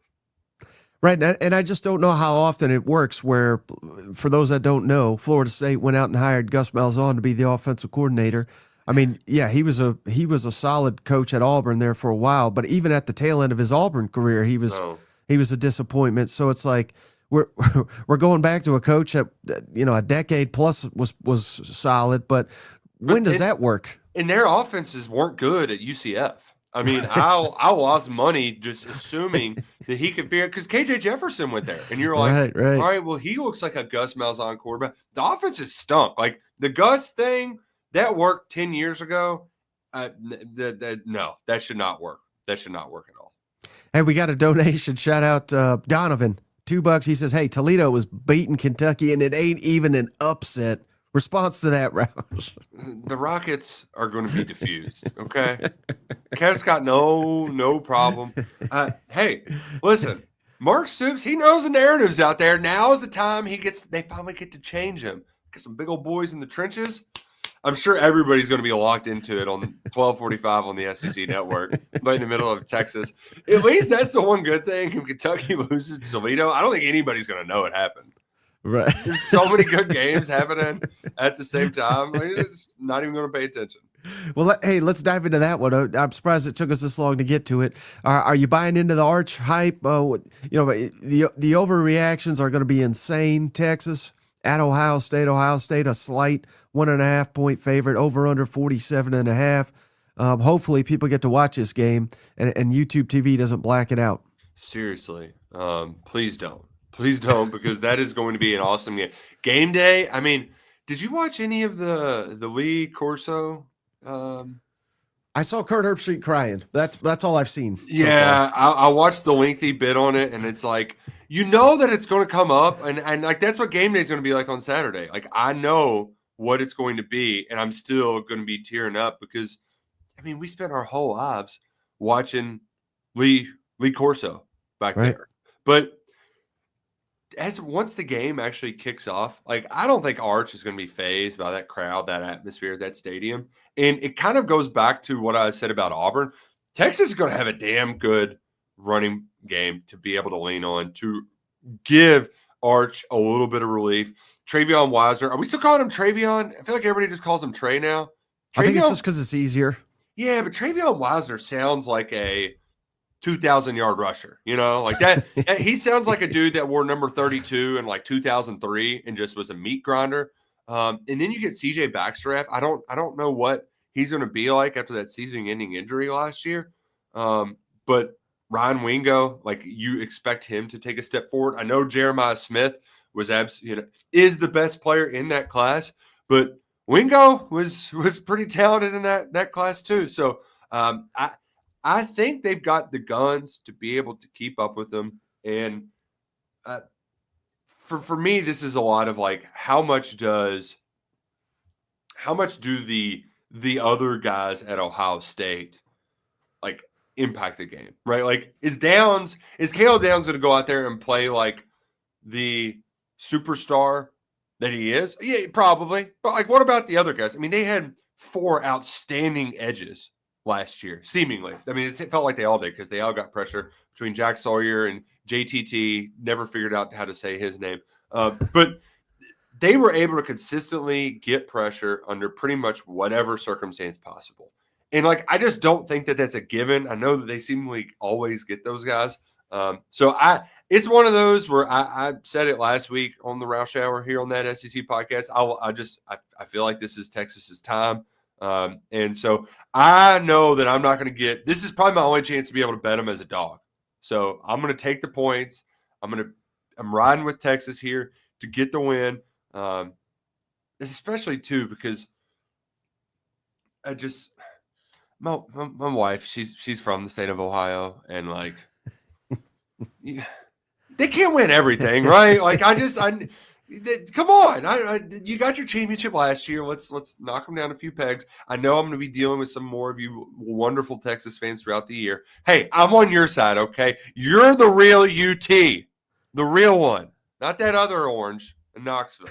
[SPEAKER 1] Right, and I just don't know how often it works where, for those that don't know, Florida State went out and hired Gus Malzahn to be the offensive coordinator. I mean, yeah, he was a solid coach at Auburn there for a while, but even at the tail end of his Auburn career, he was a disappointment. So it's like we're going back to a coach that a decade plus was solid, but when does that work?
[SPEAKER 2] And their offenses weren't good at UCF. I mean, I lost money just assuming that he could figure it because KJ Jefferson went there. And you're like,
[SPEAKER 1] right.
[SPEAKER 2] All right, well, he looks like a Gus Malzahn quarterback. The offense is stunk. Like the Gus thing, that worked 10 years ago. No, that should not work. That should not work at all.
[SPEAKER 1] Hey, we got a donation. Shout out Donovan, $2. He says, hey, Toledo was beating Kentucky and it ain't even an upset. Response to that, Roush.
[SPEAKER 2] The Rockets are going to be diffused, okay? Kev's got no problem. Hey, listen, Mark Stoops, he knows the narratives out there. Now is the time they finally get to change him. Get some big old boys in the trenches. I'm sure everybody's going to be locked into it on 12:45 on the SEC network, right in the middle of Texas. At least that's the one good thing. If Kentucky loses to Toledo, I don't think anybody's going to know it happened.
[SPEAKER 1] Right.
[SPEAKER 2] There's so many good games happening at the same time. It's not even going to pay attention.
[SPEAKER 1] Well, hey, let's dive into that one. I'm surprised it took us this long to get to it. Are you buying into the Arch hype? The overreactions are going to be insane. Texas at Ohio State, a slight 1.5 point favorite, over under 47.5. Hopefully people get to watch this game and YouTube TV doesn't black it out.
[SPEAKER 2] Seriously, please don't. Please don't, because that is going to be an awesome game. Game day, I mean, did you watch any of the Lee Corso?
[SPEAKER 1] I saw Kurt Herbstreit crying. That's all I've seen.
[SPEAKER 2] Yeah, I watched the lengthy bit on it, and it's like, you know that it's going to come up, and like that's what game day is going to be like on Saturday. Like I know what it's going to be, and I'm still going to be tearing up because, I mean, we spent our whole lives watching Lee Corso back there, but once the game actually kicks off, like I don't think Arch is going to be fazed by that crowd, that atmosphere, that stadium. And it kind of goes back to what I said about Auburn. Texas is going to have a damn good running game to be able to lean on to give Arch a little bit of relief. Travion Wisner, are we still calling him Travion? I feel like everybody just calls him Trey now.
[SPEAKER 1] I think it's just because it's easier.
[SPEAKER 2] Yeah, but Travion Wisner sounds like a 2,000-yard rusher, like that. He sounds like a dude that wore number 32 in like 2003 and just was a meat grinder. And then you get CJ Backstrap. I don't know what he's going to be like after that season-ending injury last year. But Ryan Wingo, like you expect him to take a step forward. I know Jeremiah Smith was is the best player in that class, but Wingo was pretty talented in that class too. So I think they've got the guns to be able to keep up with them. And for me, this is a lot of like, how much do the other guys at Ohio State like impact the game, right? Like is Caleb Downs going to go out there and play like the superstar that he is? Yeah, probably. But like, what about the other guys? I mean, they had 4 outstanding edges last year, seemingly. I mean, it felt like they all did because they all got pressure between Jack Sawyer and JTT. Never figured out how to say his name. But they were able to consistently get pressure under pretty much whatever circumstance possible. And, like, I just don't think that that's a given. I know that they seemingly always get those guys. So it's one of those where I said it last week on the Roush Hour here on that SEC podcast. I feel like this is Texas's time. And so I know that I'm not going to get – this is probably my only chance to be able to bet them as a dog. So I'm going to take the points. I'm riding with Texas here to get the win, especially too because I just my wife, she's from the state of Ohio, and like they can't win everything, right? Like come on, you got your championship last year. Let's knock them down a few pegs. I know I'm going to be dealing with some more of you wonderful Texas fans throughout the year. Hey, I'm on your side, okay? You're the real UT, the real one, not that other orange in Knoxville.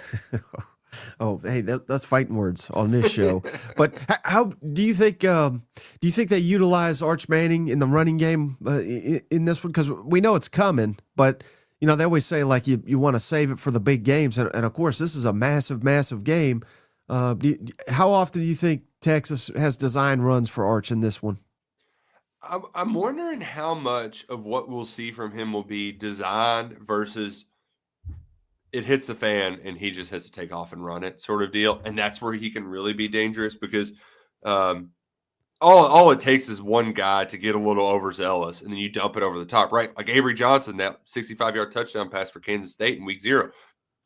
[SPEAKER 1] Oh, hey, that's fighting words on this show. But how do you think? They utilize Arch Manning in the running game in this one? Because we know it's coming, but they always say like you want to save it for the big games, and of course this is a massive, massive game. How often do you think Texas has design runs for Arch in this one?
[SPEAKER 2] I'm wondering how much of what we'll see from him will be designed versus it hits the fan and he just has to take off and run it sort of deal. And that's where he can really be dangerous because all it takes is one guy to get a little overzealous and then you dump it over the top, right? Like Avery Johnson, that 65-yard touchdown pass for Kansas State in week 0.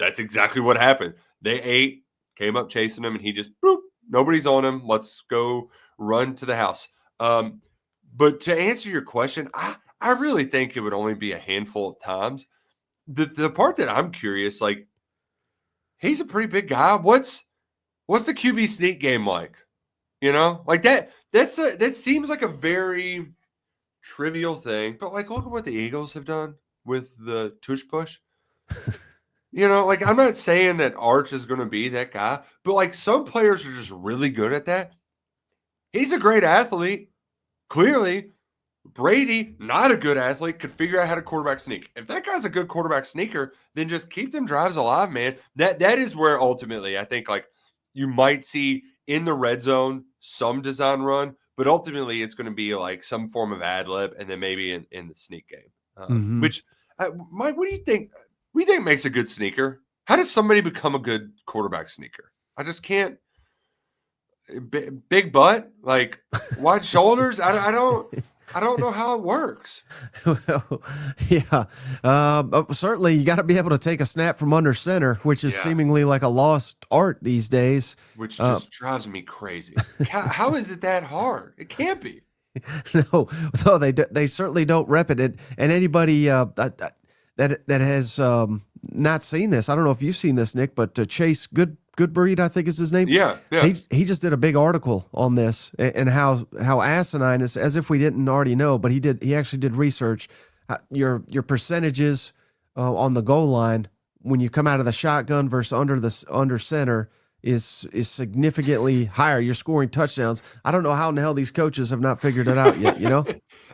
[SPEAKER 2] That's exactly what happened. They came up chasing him and he just, boop, nobody's on him. Let's go run to the house. But to answer your question, I really think it would only be a handful of times. The part that I'm curious, like, he's a pretty big guy. What's the QB sneak game like? Like that seems like a very trivial thing, but like look at what the Eagles have done with the tush push. like I'm not saying that Arch is going to be that guy, but like some players are just really good at that. He's a great athlete. Clearly, Brady, not a good athlete, could figure out how to quarterback sneak. If that guy's a good quarterback sneaker, then just keep them drives alive, man. That is where ultimately I think like you might see in the red zone some design run, but ultimately it's going to be like some form of ad lib and then maybe in the sneak game. Which, Mike, what do you think? What do you think makes a good sneaker? How does somebody become a good quarterback sneaker? I just can't. Big butt, like wide shoulders. I don't know how it works.
[SPEAKER 1] Well, yeah. Certainly, you got to be able to take a snap from under center, which is seemingly like a lost art these days.
[SPEAKER 2] Which just drives me crazy. How is it that hard? It can't be.
[SPEAKER 1] No, they certainly don't rep it. And anybody that has not seen this, I don't know if you've seen this, Nick, but Chase Goodbreed, I think is his name.
[SPEAKER 2] Yeah.
[SPEAKER 1] He just did a big article on this and how asinine is, as if we didn't already know, but he actually did research. Your percentages on the goal line when you come out of the shotgun versus under center is significantly higher. You're scoring touchdowns. I don't know how in the hell these coaches have not figured it out yet,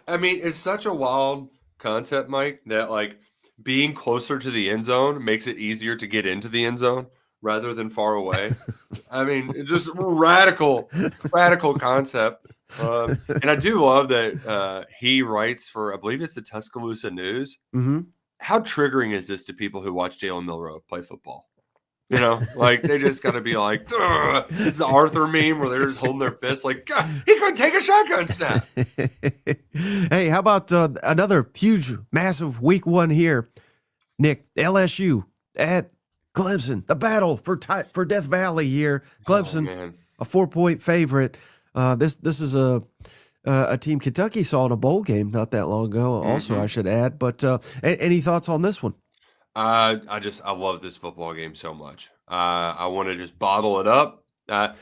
[SPEAKER 2] I mean, it's such a wild concept, Mike, that like being closer to the end zone makes it easier to get into the end zone rather than far away. I mean, it's just radical concept. And I do love that he writes for, I believe it's the Tuscaloosa News.
[SPEAKER 1] Mm-hmm.
[SPEAKER 2] How triggering is this to people who watch Jalen Milroe play football? Like they just got to be like, it's the Arthur meme where they're just holding their fists like, God, he couldn't take a shotgun snap.
[SPEAKER 1] Hey, how about another huge, massive week 1 here, Nick? LSU at Clemson, the battle for Death Valley here. Clemson, a 4-point favorite. This is a team Kentucky saw in a bowl game not that long ago. Also, I should add. But any thoughts on this one?
[SPEAKER 2] I love this football game so much. I want to just bottle it up. I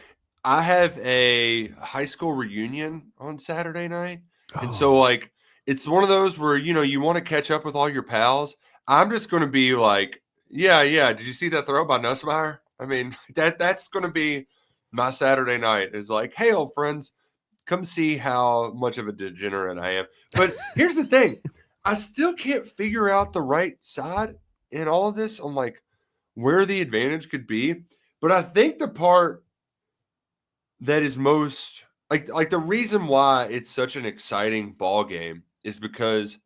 [SPEAKER 2] have a high school reunion on Saturday night, and so like it's one of those where you want to catch up with all your pals. I'm just going to be like, yeah. Did you see that throw by Nussmeier? I mean, that's going to be my Saturday night. Is like, hey, old friends, come see how much of a degenerate I am. But here's the thing: I still can't figure out the right side in all of this on like where the advantage could be. But I think the part that is most like the reason why it's such an exciting ball game is because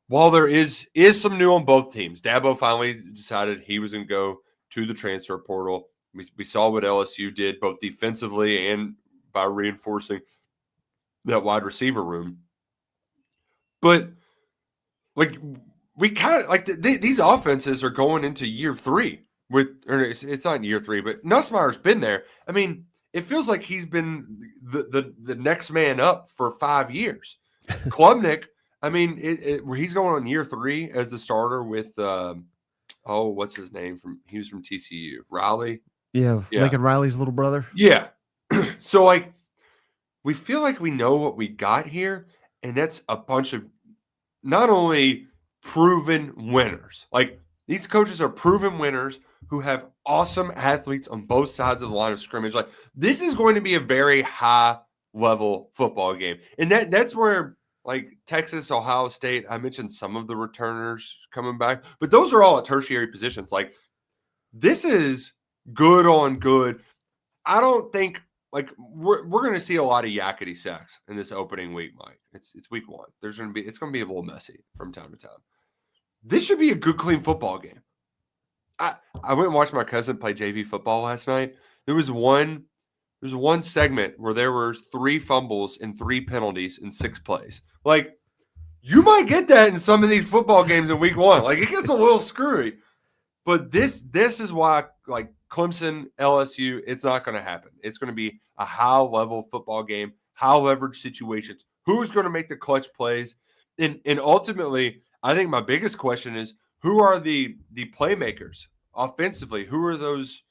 [SPEAKER 2] while there is some new on both teams, Dabo finally decided he was going to go to the transfer portal. We saw what LSU did both defensively and by reinforcing that wide receiver room. But like we kind of like these offenses are going into year 3 it's not year 3, but Nussmeier's been there. I mean, it feels like he's been the next man up for 5 years. Klubnik, I mean, he's going on year 3 as the starter with what's his name he was from TCU, Riley.
[SPEAKER 1] Yeah, Lincoln Riley's little brother.
[SPEAKER 2] Yeah. So like we feel like we know what we got here, and that's a bunch of not only proven winners. Like these coaches are proven winners who have awesome athletes on both sides of the line of scrimmage. Like this is going to be a very high level football game. And that's where like Texas, Ohio State, I mentioned some of the returners coming back, but those are all at tertiary positions. Like this is good on good. I don't think like we're going to see a lot of yakety sacks in this opening week, Mike. It's week 1. It's going to be a little messy from time to time. This should be a good, clean football game. I went and watched my cousin play JV football last night. There was one segment where there were 3 fumbles and 3 penalties in 6 plays. Like you might get that in some of these football games in week 1. Like it gets a little screwy. But this is why like Clemson, LSU, it's not going to happen. It's going to be a high-level football game, high-leverage situations. Who's going to make the clutch plays? And ultimately, I think my biggest question is, who are the playmakers offensively? Who are those?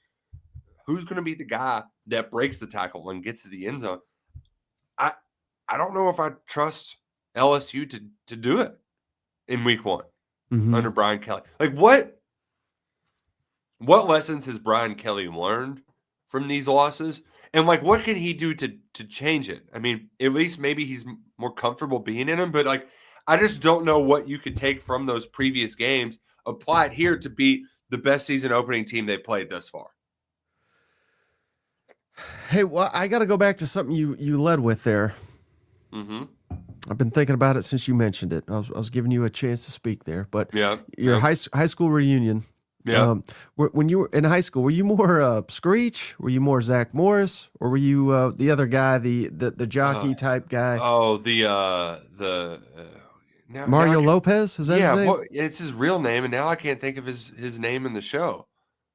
[SPEAKER 2] Who's going to be the guy that breaks the tackle and gets to the end zone? I don't know if I trust LSU to do it in week 1 under Brian Kelly. Like what what lessons has Brian Kelly learned from these losses? And, like, what can he do to change it? I mean, at least maybe he's more comfortable being in them, but, like, I just don't know what you could take from those previous games, apply it here to beat the best season opening team they played thus far.
[SPEAKER 1] Hey, well, I got to go back to something you led with there.
[SPEAKER 2] Mm-hmm.
[SPEAKER 1] I've been thinking about it since you mentioned it. I was giving you a chance to speak there, but your high school reunion.
[SPEAKER 2] Yeah.
[SPEAKER 1] When you were in high school, were you more Screech? Were you more Zach Morris, or were you the other guy, the jockey type guy?
[SPEAKER 2] Oh,
[SPEAKER 1] Mario Lopez, is that his name?
[SPEAKER 2] Well, it's his real name, and now I can't think of his name in the show.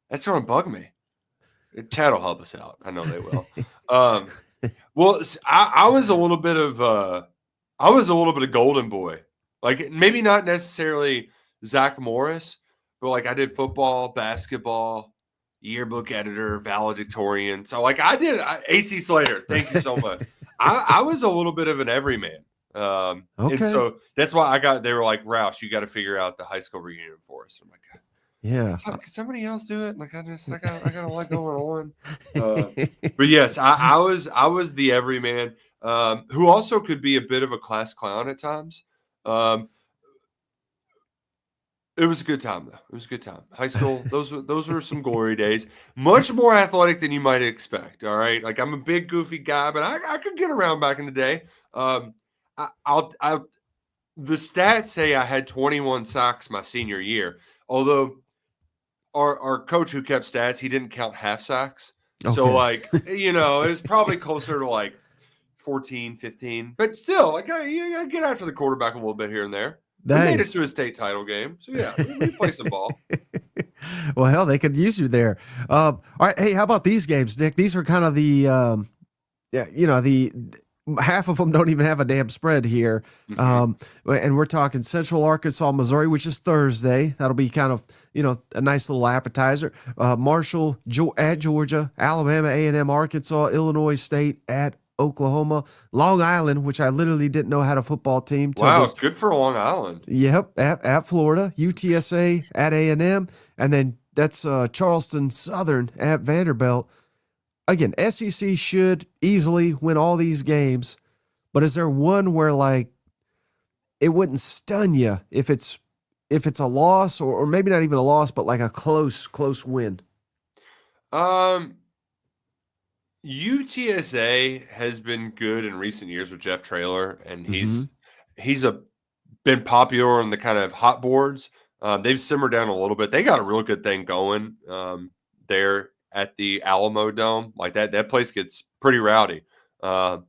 [SPEAKER 2] That's going to bug me. Chad will help us out. I know they will. Well, I was a little bit of golden boy. Like, maybe not necessarily Zach Morris, but, like, I did football, basketball, yearbook editor, valedictorian. So, like, AC Slater. Thank you so much. I was a little bit of an everyman.
[SPEAKER 1] Okay.
[SPEAKER 2] And so that's why they were like, Roush, you got to figure out the high school reunion for us. I'm like,
[SPEAKER 1] yeah.
[SPEAKER 2] Can somebody else do it? Like, I got a lot going on. But yes, I was the everyman, who also could be a bit of a class clown at times. It was a good time, though. It was a good time. High school, those were some glory days. Much more athletic than you might expect. All right, like, I'm a big goofy guy, but I could get around back in the day. The stats say I had 21 sacks my senior year, although our coach who kept stats, he didn't count half sacks. Okay. So, like, it was probably closer to like 14, 15, but still, like, you gotta get after the quarterback a little bit here and there. Nice. We made it to a state title game. So, yeah, we play some ball.
[SPEAKER 1] Well, hell, they could use you there. All right. Hey, how about these games, Nick? These are kind of the half of them don't even have a damn spread here. Mm-hmm. And we're talking Central Arkansas, Missouri, which is Thursday. That'll be kind of, a nice little appetizer. Marshall at Georgia, Alabama, A&M, Arkansas, Illinois State at Oklahoma, Long Island, which I literally didn't know had a football team.
[SPEAKER 2] Wow, good for Long Island.
[SPEAKER 1] Yep, at Florida, UTSA at A&M, and then that's Charleston Southern at Vanderbilt. Again, SEC should easily win all these games, but is there one where, like, it wouldn't stun you if it's a loss, or maybe not even a loss, but like a close win?
[SPEAKER 2] UTSA has been good in recent years with Jeff Traylor, and he's been popular on the kind of hot boards. They've simmered down a little bit. They got a real good thing going there at the Alamo Dome. Like, that place gets pretty rowdy. And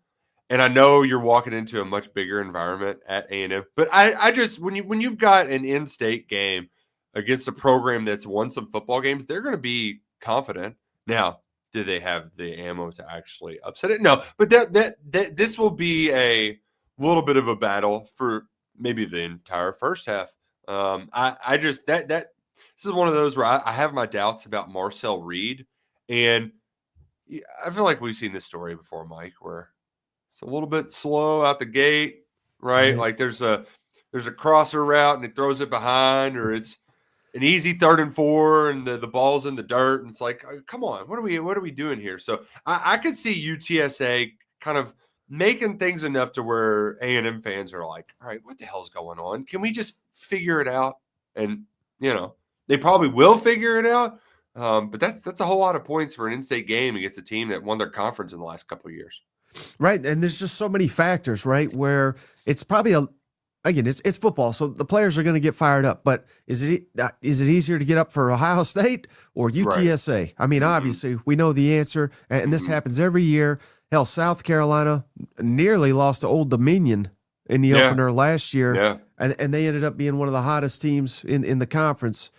[SPEAKER 2] I know you're walking into a much bigger environment at A&M, but I just, when you've got an in-state game against a program that's won some football games, they're going to be confident. Now, do they have the ammo to actually upset it? No, but that this will be a little bit of a battle for maybe the entire first half. I just this is one of those where I have my doubts about Marcel Reed, and I feel like we've seen this story before, Mike, where it's a little bit slow out the gate, right? Like, there's a crosser route and it throws it behind, or it's an easy 3rd and 4 and the ball's in the dirt, and it's like, come on, what are we doing here? So I could see UTSA kind of making things enough to where A&M fans are like, all right, what the hell's going on? Can we just figure it out? And they probably will figure it out. But that's a whole lot of points for an in-state game against a team that won their conference in the last couple of years.
[SPEAKER 1] Right. And there's just so many factors, right, where it's probably it's football, so the players are going to get fired up. But is it easier to get up for Ohio State or UTSA? Right. I mean, obviously, we know the answer, and this happens every year. Hell, South Carolina nearly lost to Old Dominion in the opener last year, and they ended up being one of the hottest teams in the conference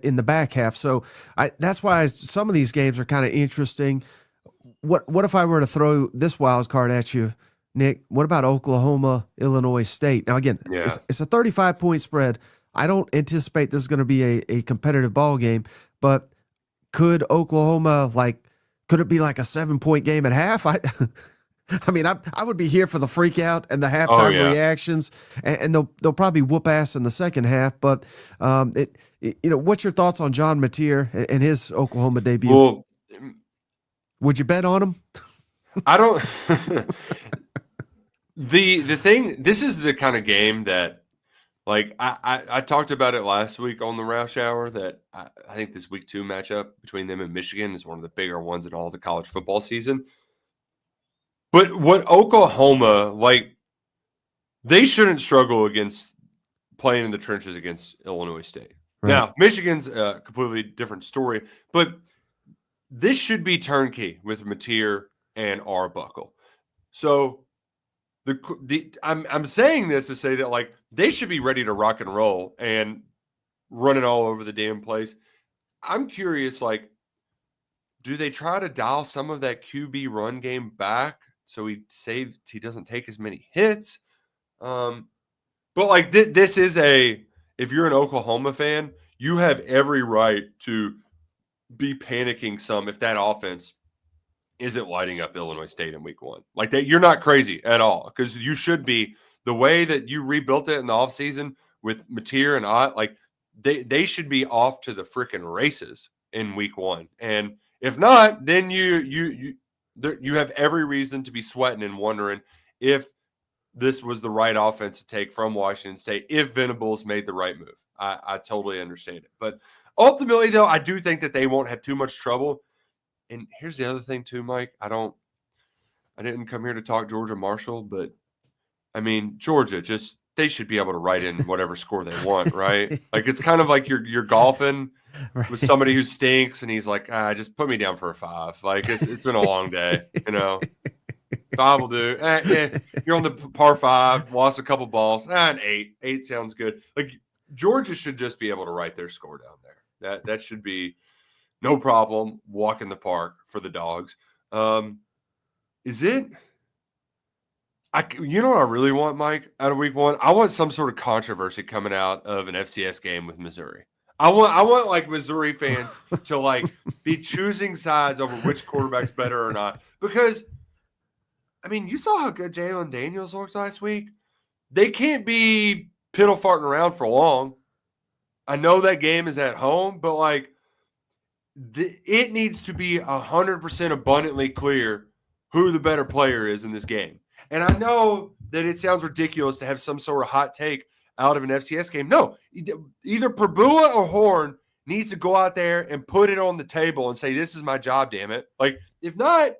[SPEAKER 1] in the back half. So that's why some of these games are kind of interesting. What if I were to throw this wild card at you, Nick? What about Oklahoma, Illinois State? Now, again, it's a 35-point spread. I don't anticipate this is going to be a competitive ball game, but could Oklahoma, could it be like a 7-point game at half? I mean, I would be here for the freak out and the
[SPEAKER 2] Oh,
[SPEAKER 1] halftime
[SPEAKER 2] yeah.
[SPEAKER 1] reactions, and they'll probably whoop ass in the second half. But what's your thoughts on John Mateer and his Oklahoma debut?
[SPEAKER 2] Well,
[SPEAKER 1] Would you bet on him?
[SPEAKER 2] I don't. The thing, this is the kind of game that, like, I talked about it last week on the Roush Hour that I think this week 2 matchup between them and Michigan is one of the bigger ones in all the college football season. But what Oklahoma, like, they shouldn't struggle against playing in the trenches against Illinois State.
[SPEAKER 1] Right.
[SPEAKER 2] Now, Michigan's a completely different story, but this should be turnkey with Mateer and Arbuckle. So I'm saying this to say that, like, they should be ready to rock and roll and running all over the damn place. I'm curious, like, do they try to dial some of that QB run game back so he doesn't take as many hits? But like this is if you're an Oklahoma fan, you have every right to be panicking some if that offense isn't lighting up Illinois State in week 1. Like that, you're not crazy at all, because you should be. The way that you rebuilt it in the offseason with Mateer and like they should be off to the freaking races in week 1. And if not, then you have every reason to be sweating and wondering if this was the right offense to take from Washington State, if Venables made the right move. I totally understand it. But ultimately, though, I do think that they won't have too much trouble. And here's the other thing too, Mike. I didn't come here to talk Georgia Marshall, but I mean, Georgia, they should be able to write in whatever score they want, right? Like, it's kind of like you're golfing with somebody who stinks, and he's like, just put me down for a 5. Like, it's been a long day, 5 will do. You're on the par 5, lost a couple balls. An 8. 8 sounds good. Like, Georgia should just be able to write their score down there. That should be no problem. Walk in the park for the Dogs. Is it? You know what I really want, Mike, out of week 1? I want some sort of controversy coming out of an FCS game with Missouri. I want like Missouri fans to like be choosing sides over which quarterback's better or not. Because, I mean, you saw how good Jalen Daniels looked last week. They can't be piddle farting around for long. I know that game is at home, but like it needs to be 100% abundantly clear who the better player is in this game. And I know that it sounds ridiculous to have some sort of hot take out of an FCS game. No, either Pabua or Horn needs to go out there and put it on the table and say, this is my job, damn it. Like, if not,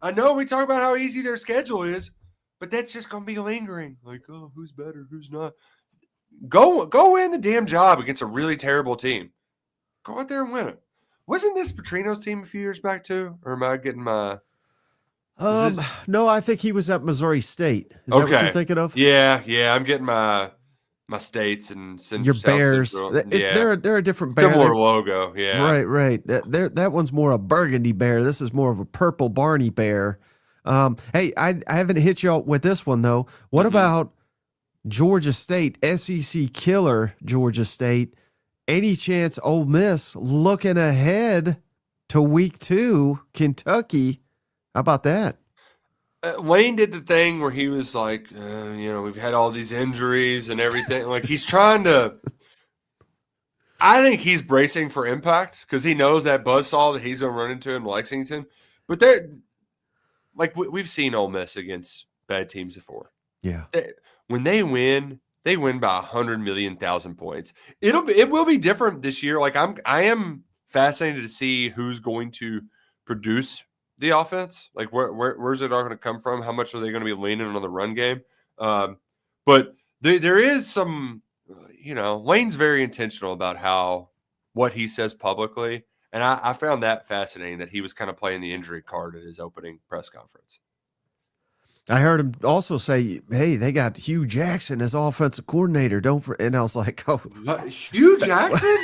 [SPEAKER 2] I know we talk about how easy their schedule is, but that's just going to be lingering. Like, oh, who's better, who's not? Go win the damn job against a really terrible team. Go out there and win it. Wasn't this Petrino's team a few years back too? Or am I getting my...
[SPEAKER 1] No, I think he was at Missouri State. Is that what you're thinking of?
[SPEAKER 2] Yeah. I'm getting my states and
[SPEAKER 1] your
[SPEAKER 2] South
[SPEAKER 1] Bears.
[SPEAKER 2] Central.
[SPEAKER 1] They're a different bear.
[SPEAKER 2] Similar logo. Yeah.
[SPEAKER 1] Right. That one's more a burgundy bear. This is more of a purple Barney bear. Hey, I haven't hit you with this one though. What about Georgia State, SEC killer Georgia State? Any chance Ole Miss looking ahead to week 2, Kentucky? How about that?
[SPEAKER 2] Lane did the thing where he was like, we've had all these injuries and everything. Like, he's trying to – I think he's bracing for impact because he knows that buzzsaw that he's going to run into in Lexington. But we've seen Ole Miss against bad teams before.
[SPEAKER 1] Yeah.
[SPEAKER 2] When they win by 100 million thousand points. It will be different this year. Like, I am fascinated to see who's going to produce the offense. Like, where's it all going to come from? How much are they going to be leaning on the run game? But there is some, Lane's very intentional about what he says publicly. And I found that fascinating that he was kind of playing the injury card at his opening press conference.
[SPEAKER 1] I heard him also say, hey, they got Hugh Jackson as offensive coordinator. And I was like, oh.
[SPEAKER 2] Hugh Jackson?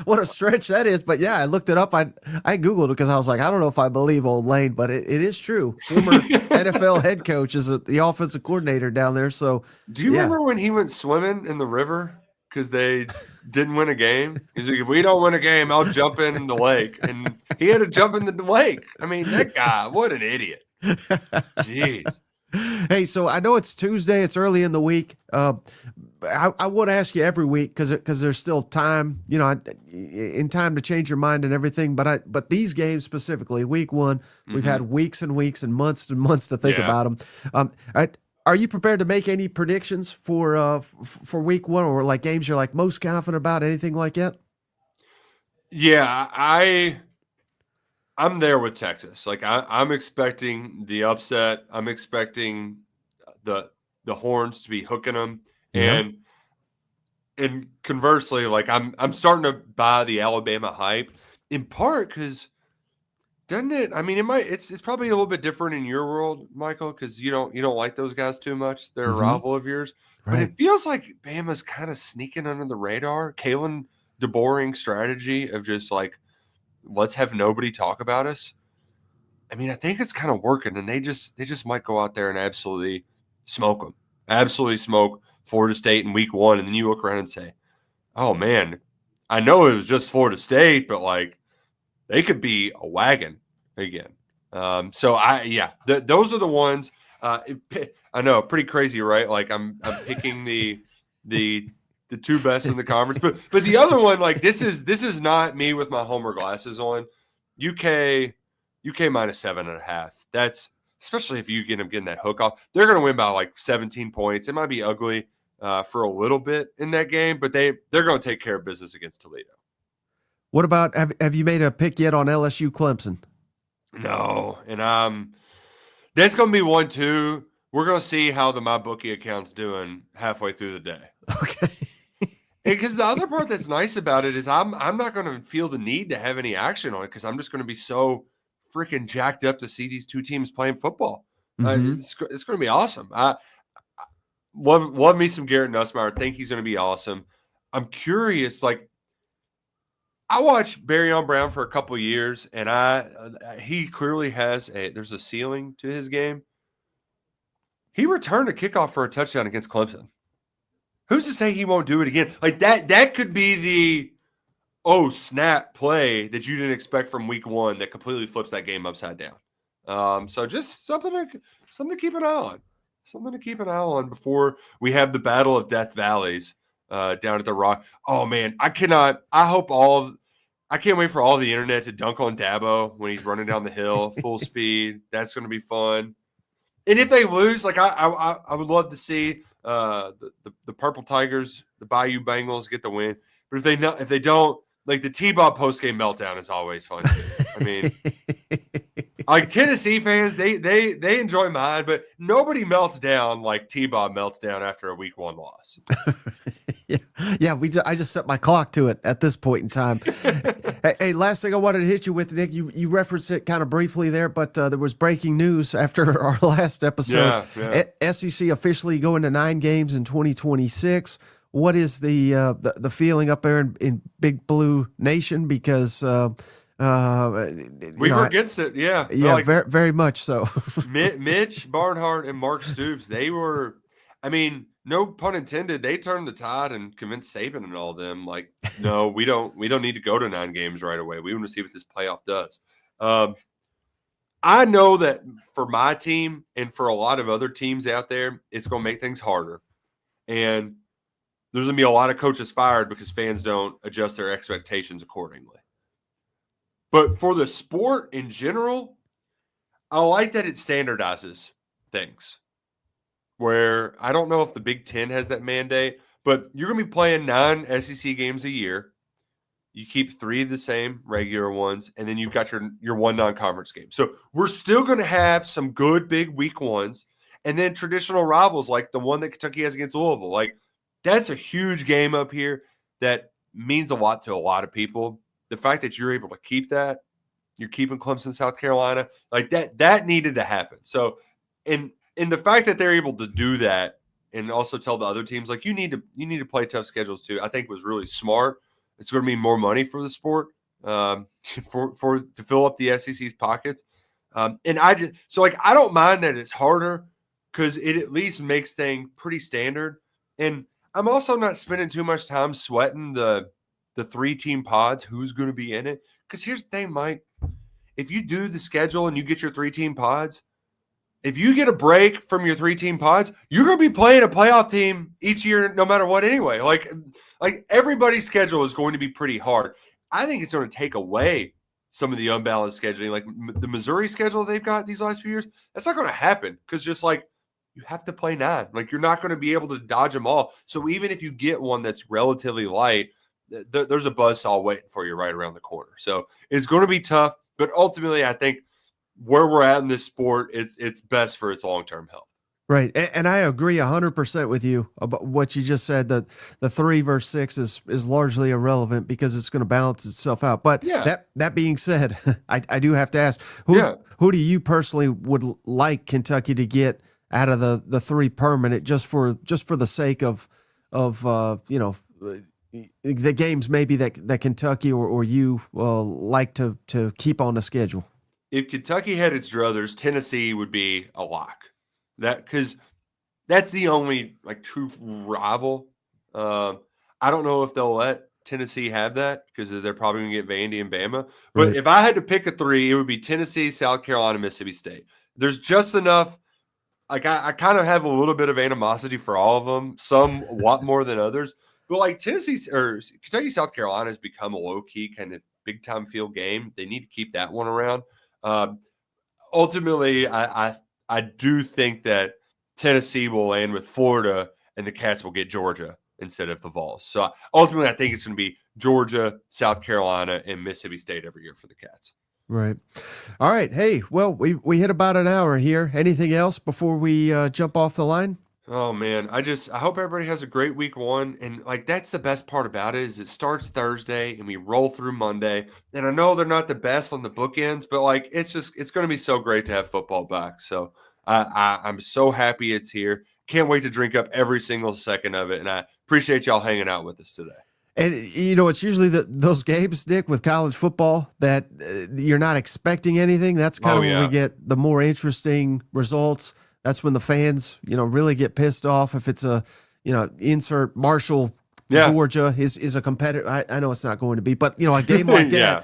[SPEAKER 1] What a stretch that is. But yeah, I looked it up. I Googled it because I was like, I don't know if I believe old Lane, but it is true. Former NFL head coach is the offensive coordinator down there. So
[SPEAKER 2] do you remember when he went swimming in the river because they didn't win a game? He's like, if we don't win a game, I'll jump in the lake. And he had to jump into the lake. I mean, that guy, what an idiot. Jeez.
[SPEAKER 1] Hey, so I know it's Tuesday. It's early in the week. I want to ask you every week because there's still time, in time to change your mind and everything. But these games specifically, week one, we've had weeks and weeks and months to think
[SPEAKER 2] Yeah.
[SPEAKER 1] about them. Are you prepared to make any predictions for week one, or like games you're like most confident about, anything like that?
[SPEAKER 2] Yeah, I'm there with Texas. Like I'm expecting the upset. I'm expecting the horns to be hooking them,
[SPEAKER 1] Yeah.
[SPEAKER 2] and conversely, like I'm starting to buy the Alabama hype in part because doesn't it? I mean, it's probably a little bit different in your world, Michael, because you don't like those guys too much. They're a rival of yours, but
[SPEAKER 1] Right.
[SPEAKER 2] it feels like Bama's kind of sneaking under the radar. Kalen DeBoering strategy of just like let's have nobody talk about us. I mean, I think it's kind of working, and they just might go out there and absolutely smoke Florida State in week one, and then you look around and say, "Oh man, I know it was just Florida State, but like they could be a wagon again." So those are the ones. I know, pretty crazy, right? Like I'm picking the two best in the conference, but the other one, like this is not me with my Homer glasses on. UK minus 7.5. That's especially if you get them getting that hook off. They're going to win by like 17 points. It might be ugly for a little bit in that game, but they're going to take care of business against Toledo.
[SPEAKER 1] What about have you made a pick yet on LSU Clemson?
[SPEAKER 2] No, and that's going to be 1-2. We're going to see how the MyBookie account's doing halfway through the day.
[SPEAKER 1] Okay.
[SPEAKER 2] Because the other part that's nice about it is I'm not going to feel the need to have any action on it because I'm just going to be so freaking jacked up to see these two teams playing football. It's going to be awesome. I love me some Garrett Nussmeier. Think he's going to be awesome. I'm curious, like I watched Barryon Brown for a couple of years, and he clearly has there's a ceiling to his game. He returned a kickoff for a touchdown against Clemson. Who's to say he won't do it again? Like that could be the snap play that you didn't expect from week one that completely flips that game upside down. So just something to keep an eye on. Something to keep an eye on before we have the battle of Death Valleys down at the Rock. Oh man, I can't wait for all the internet to dunk on Dabo when he's running down the hill full speed. That's going to be fun. And if they lose, like I would love to see the Purple Tigers, the Bayou Bengals get the win. But if they don't, like the T-Bob post-game meltdown is always fun too. I mean, like Tennessee fans, they enjoy mine, but nobody melts down like T-Bob melts down after a week one loss.
[SPEAKER 1] Yeah. I just set my clock to it at this point in time. Hey, last thing I wanted to hit you with, Nick, you referenced it kind of briefly there, but there was breaking news after our last episode.
[SPEAKER 2] Yeah.
[SPEAKER 1] SEC officially going to 9 games in 2026. What is the feeling up there in Big Blue Nation? Because
[SPEAKER 2] we were against it. Yeah.
[SPEAKER 1] Yeah,
[SPEAKER 2] like,
[SPEAKER 1] very, very much so.
[SPEAKER 2] Mitch Barnhart and Mark Stoops, they were, I mean, no pun intended, they turned the tide and convinced Saban and all them, like, no, we don't need to go to 9 games right away. We want to see what this playoff does. I know that for my team and for a lot of other teams out there, it's going to make things harder. And there's going to be a lot of coaches fired because fans don't adjust their expectations accordingly. But for the sport in general, I like that it standardizes things. Where I don't know if the Big Ten has that mandate, but you're going to be playing 9 SEC games a year. You keep 3 of the same regular ones, and then you've got your 1 non-conference game. So we're still going to have some good big week ones, and then traditional rivals like the one that Kentucky has against Louisville. Like that's a huge game up here that means a lot to a lot of people. The fact that you're able to keep that, you're keeping Clemson, South Carolina, like that needed to happen. So in the fact that they're able to do that and also tell the other teams, like, you need to play tough schedules too, I think was really smart. It's going to mean more money for the sport to fill up the SEC's pockets. And I don't mind that it's harder because it at least makes things pretty standard. And I'm also not spending too much time sweating the 3-team pods, who's going to be in it. Because here's the thing, Mike. If you do the schedule and you get your 3-team pods, if you get a break from your 3-team pods, you're going to be playing a playoff team each year, no matter what. Anyway, like everybody's schedule is going to be pretty hard. I think it's going to take away some of the unbalanced scheduling, like the Missouri schedule they've got these last few years. That's not going to happen because just like you have to play 9. Like you're not going to be able to dodge them all. So even if you get one that's relatively light, there's a buzzsaw waiting for you right around the corner. So it's going to be tough, but ultimately I think where we're at in this sport, it's best for its long-term health.
[SPEAKER 1] Right. And I agree 100% with you about what you just said, that the 3 versus 6 is largely irrelevant because it's going to balance itself out. But that being said, I do have to ask, who do you personally would like Kentucky to get out of the 3 permanent just for the sake of the games maybe that Kentucky or you like to keep on the schedule?
[SPEAKER 2] If Kentucky had its druthers, Tennessee would be a lock. Because that's the only like true rival. I don't know if they'll let Tennessee have that because they're probably going to get Vandy and Bama. But if I had to pick a 3, it would be Tennessee, South Carolina, Mississippi State. There's just enough. Like I kind of have a little bit of animosity for all of them. Some a lot more than others. But like Kentucky, South Carolina has become a low key kind of big time field game. They need to keep that one around. Ultimately, I do think that Tennessee will land with Florida and the Cats will get Georgia instead of the Vols. So ultimately, I think it's going to be Georgia, South Carolina, and Mississippi State every year for the Cats.
[SPEAKER 1] Right. All right. Hey, well, we hit about an hour here. Anything else before we jump off the line?
[SPEAKER 2] Oh man, I hope everybody has a great week 1. And like that's the best part about it is it starts Thursday and we roll through Monday. And I know they're not the best on the bookends, but like it's going to be so great to have football back. So I'm so happy it's here. Can't wait to drink up every single second of it. And I appreciate y'all hanging out with us today.
[SPEAKER 1] And, it's usually those games, Nick, with college football that you're not expecting anything. That's kind of when we get the more interesting results. That's when the fans, really get pissed off if it's a, insert Marshall, Georgia is a competitor. I know it's not going to be, but, a game like that,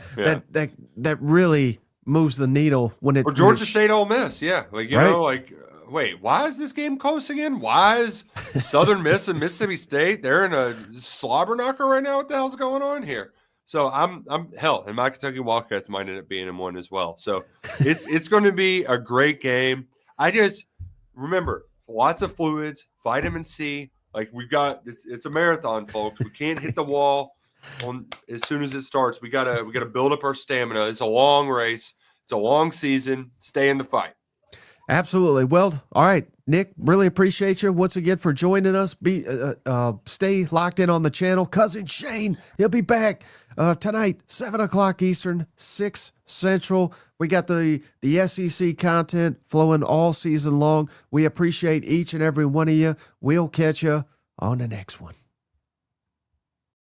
[SPEAKER 1] that really moves the needle when it.
[SPEAKER 2] Or Georgia State, Ole Miss. Yeah. Wait, why is this game close again? Why is Southern Miss and Mississippi State, they're in a slobber knocker right now? What the hell's going on here? So and my Kentucky Wildcats might end up being in one as well. So it's going to be a great game. I just remember lots of fluids, vitamin C. Like we've got it's a marathon, folks. We can't hit the wall as soon as it starts. We gotta build up our stamina. It's a long race. It's a long season. Stay in the fight.
[SPEAKER 1] Absolutely. Well, all right, Nick, really appreciate you once again for joining us. Stay locked in on the channel. Cousin Shane, he'll be back tonight, 7:00 Eastern, 6 Central. We got the SEC content flowing all season long. We appreciate each and every one of you. We'll catch you on the next one.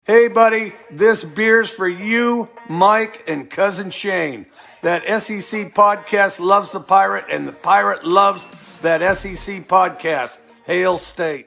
[SPEAKER 4] Hey, buddy, this beer's for you, Mike, and Cousin Shane. That SEC podcast loves the Pirate, and the Pirate loves that SEC podcast. Hail State.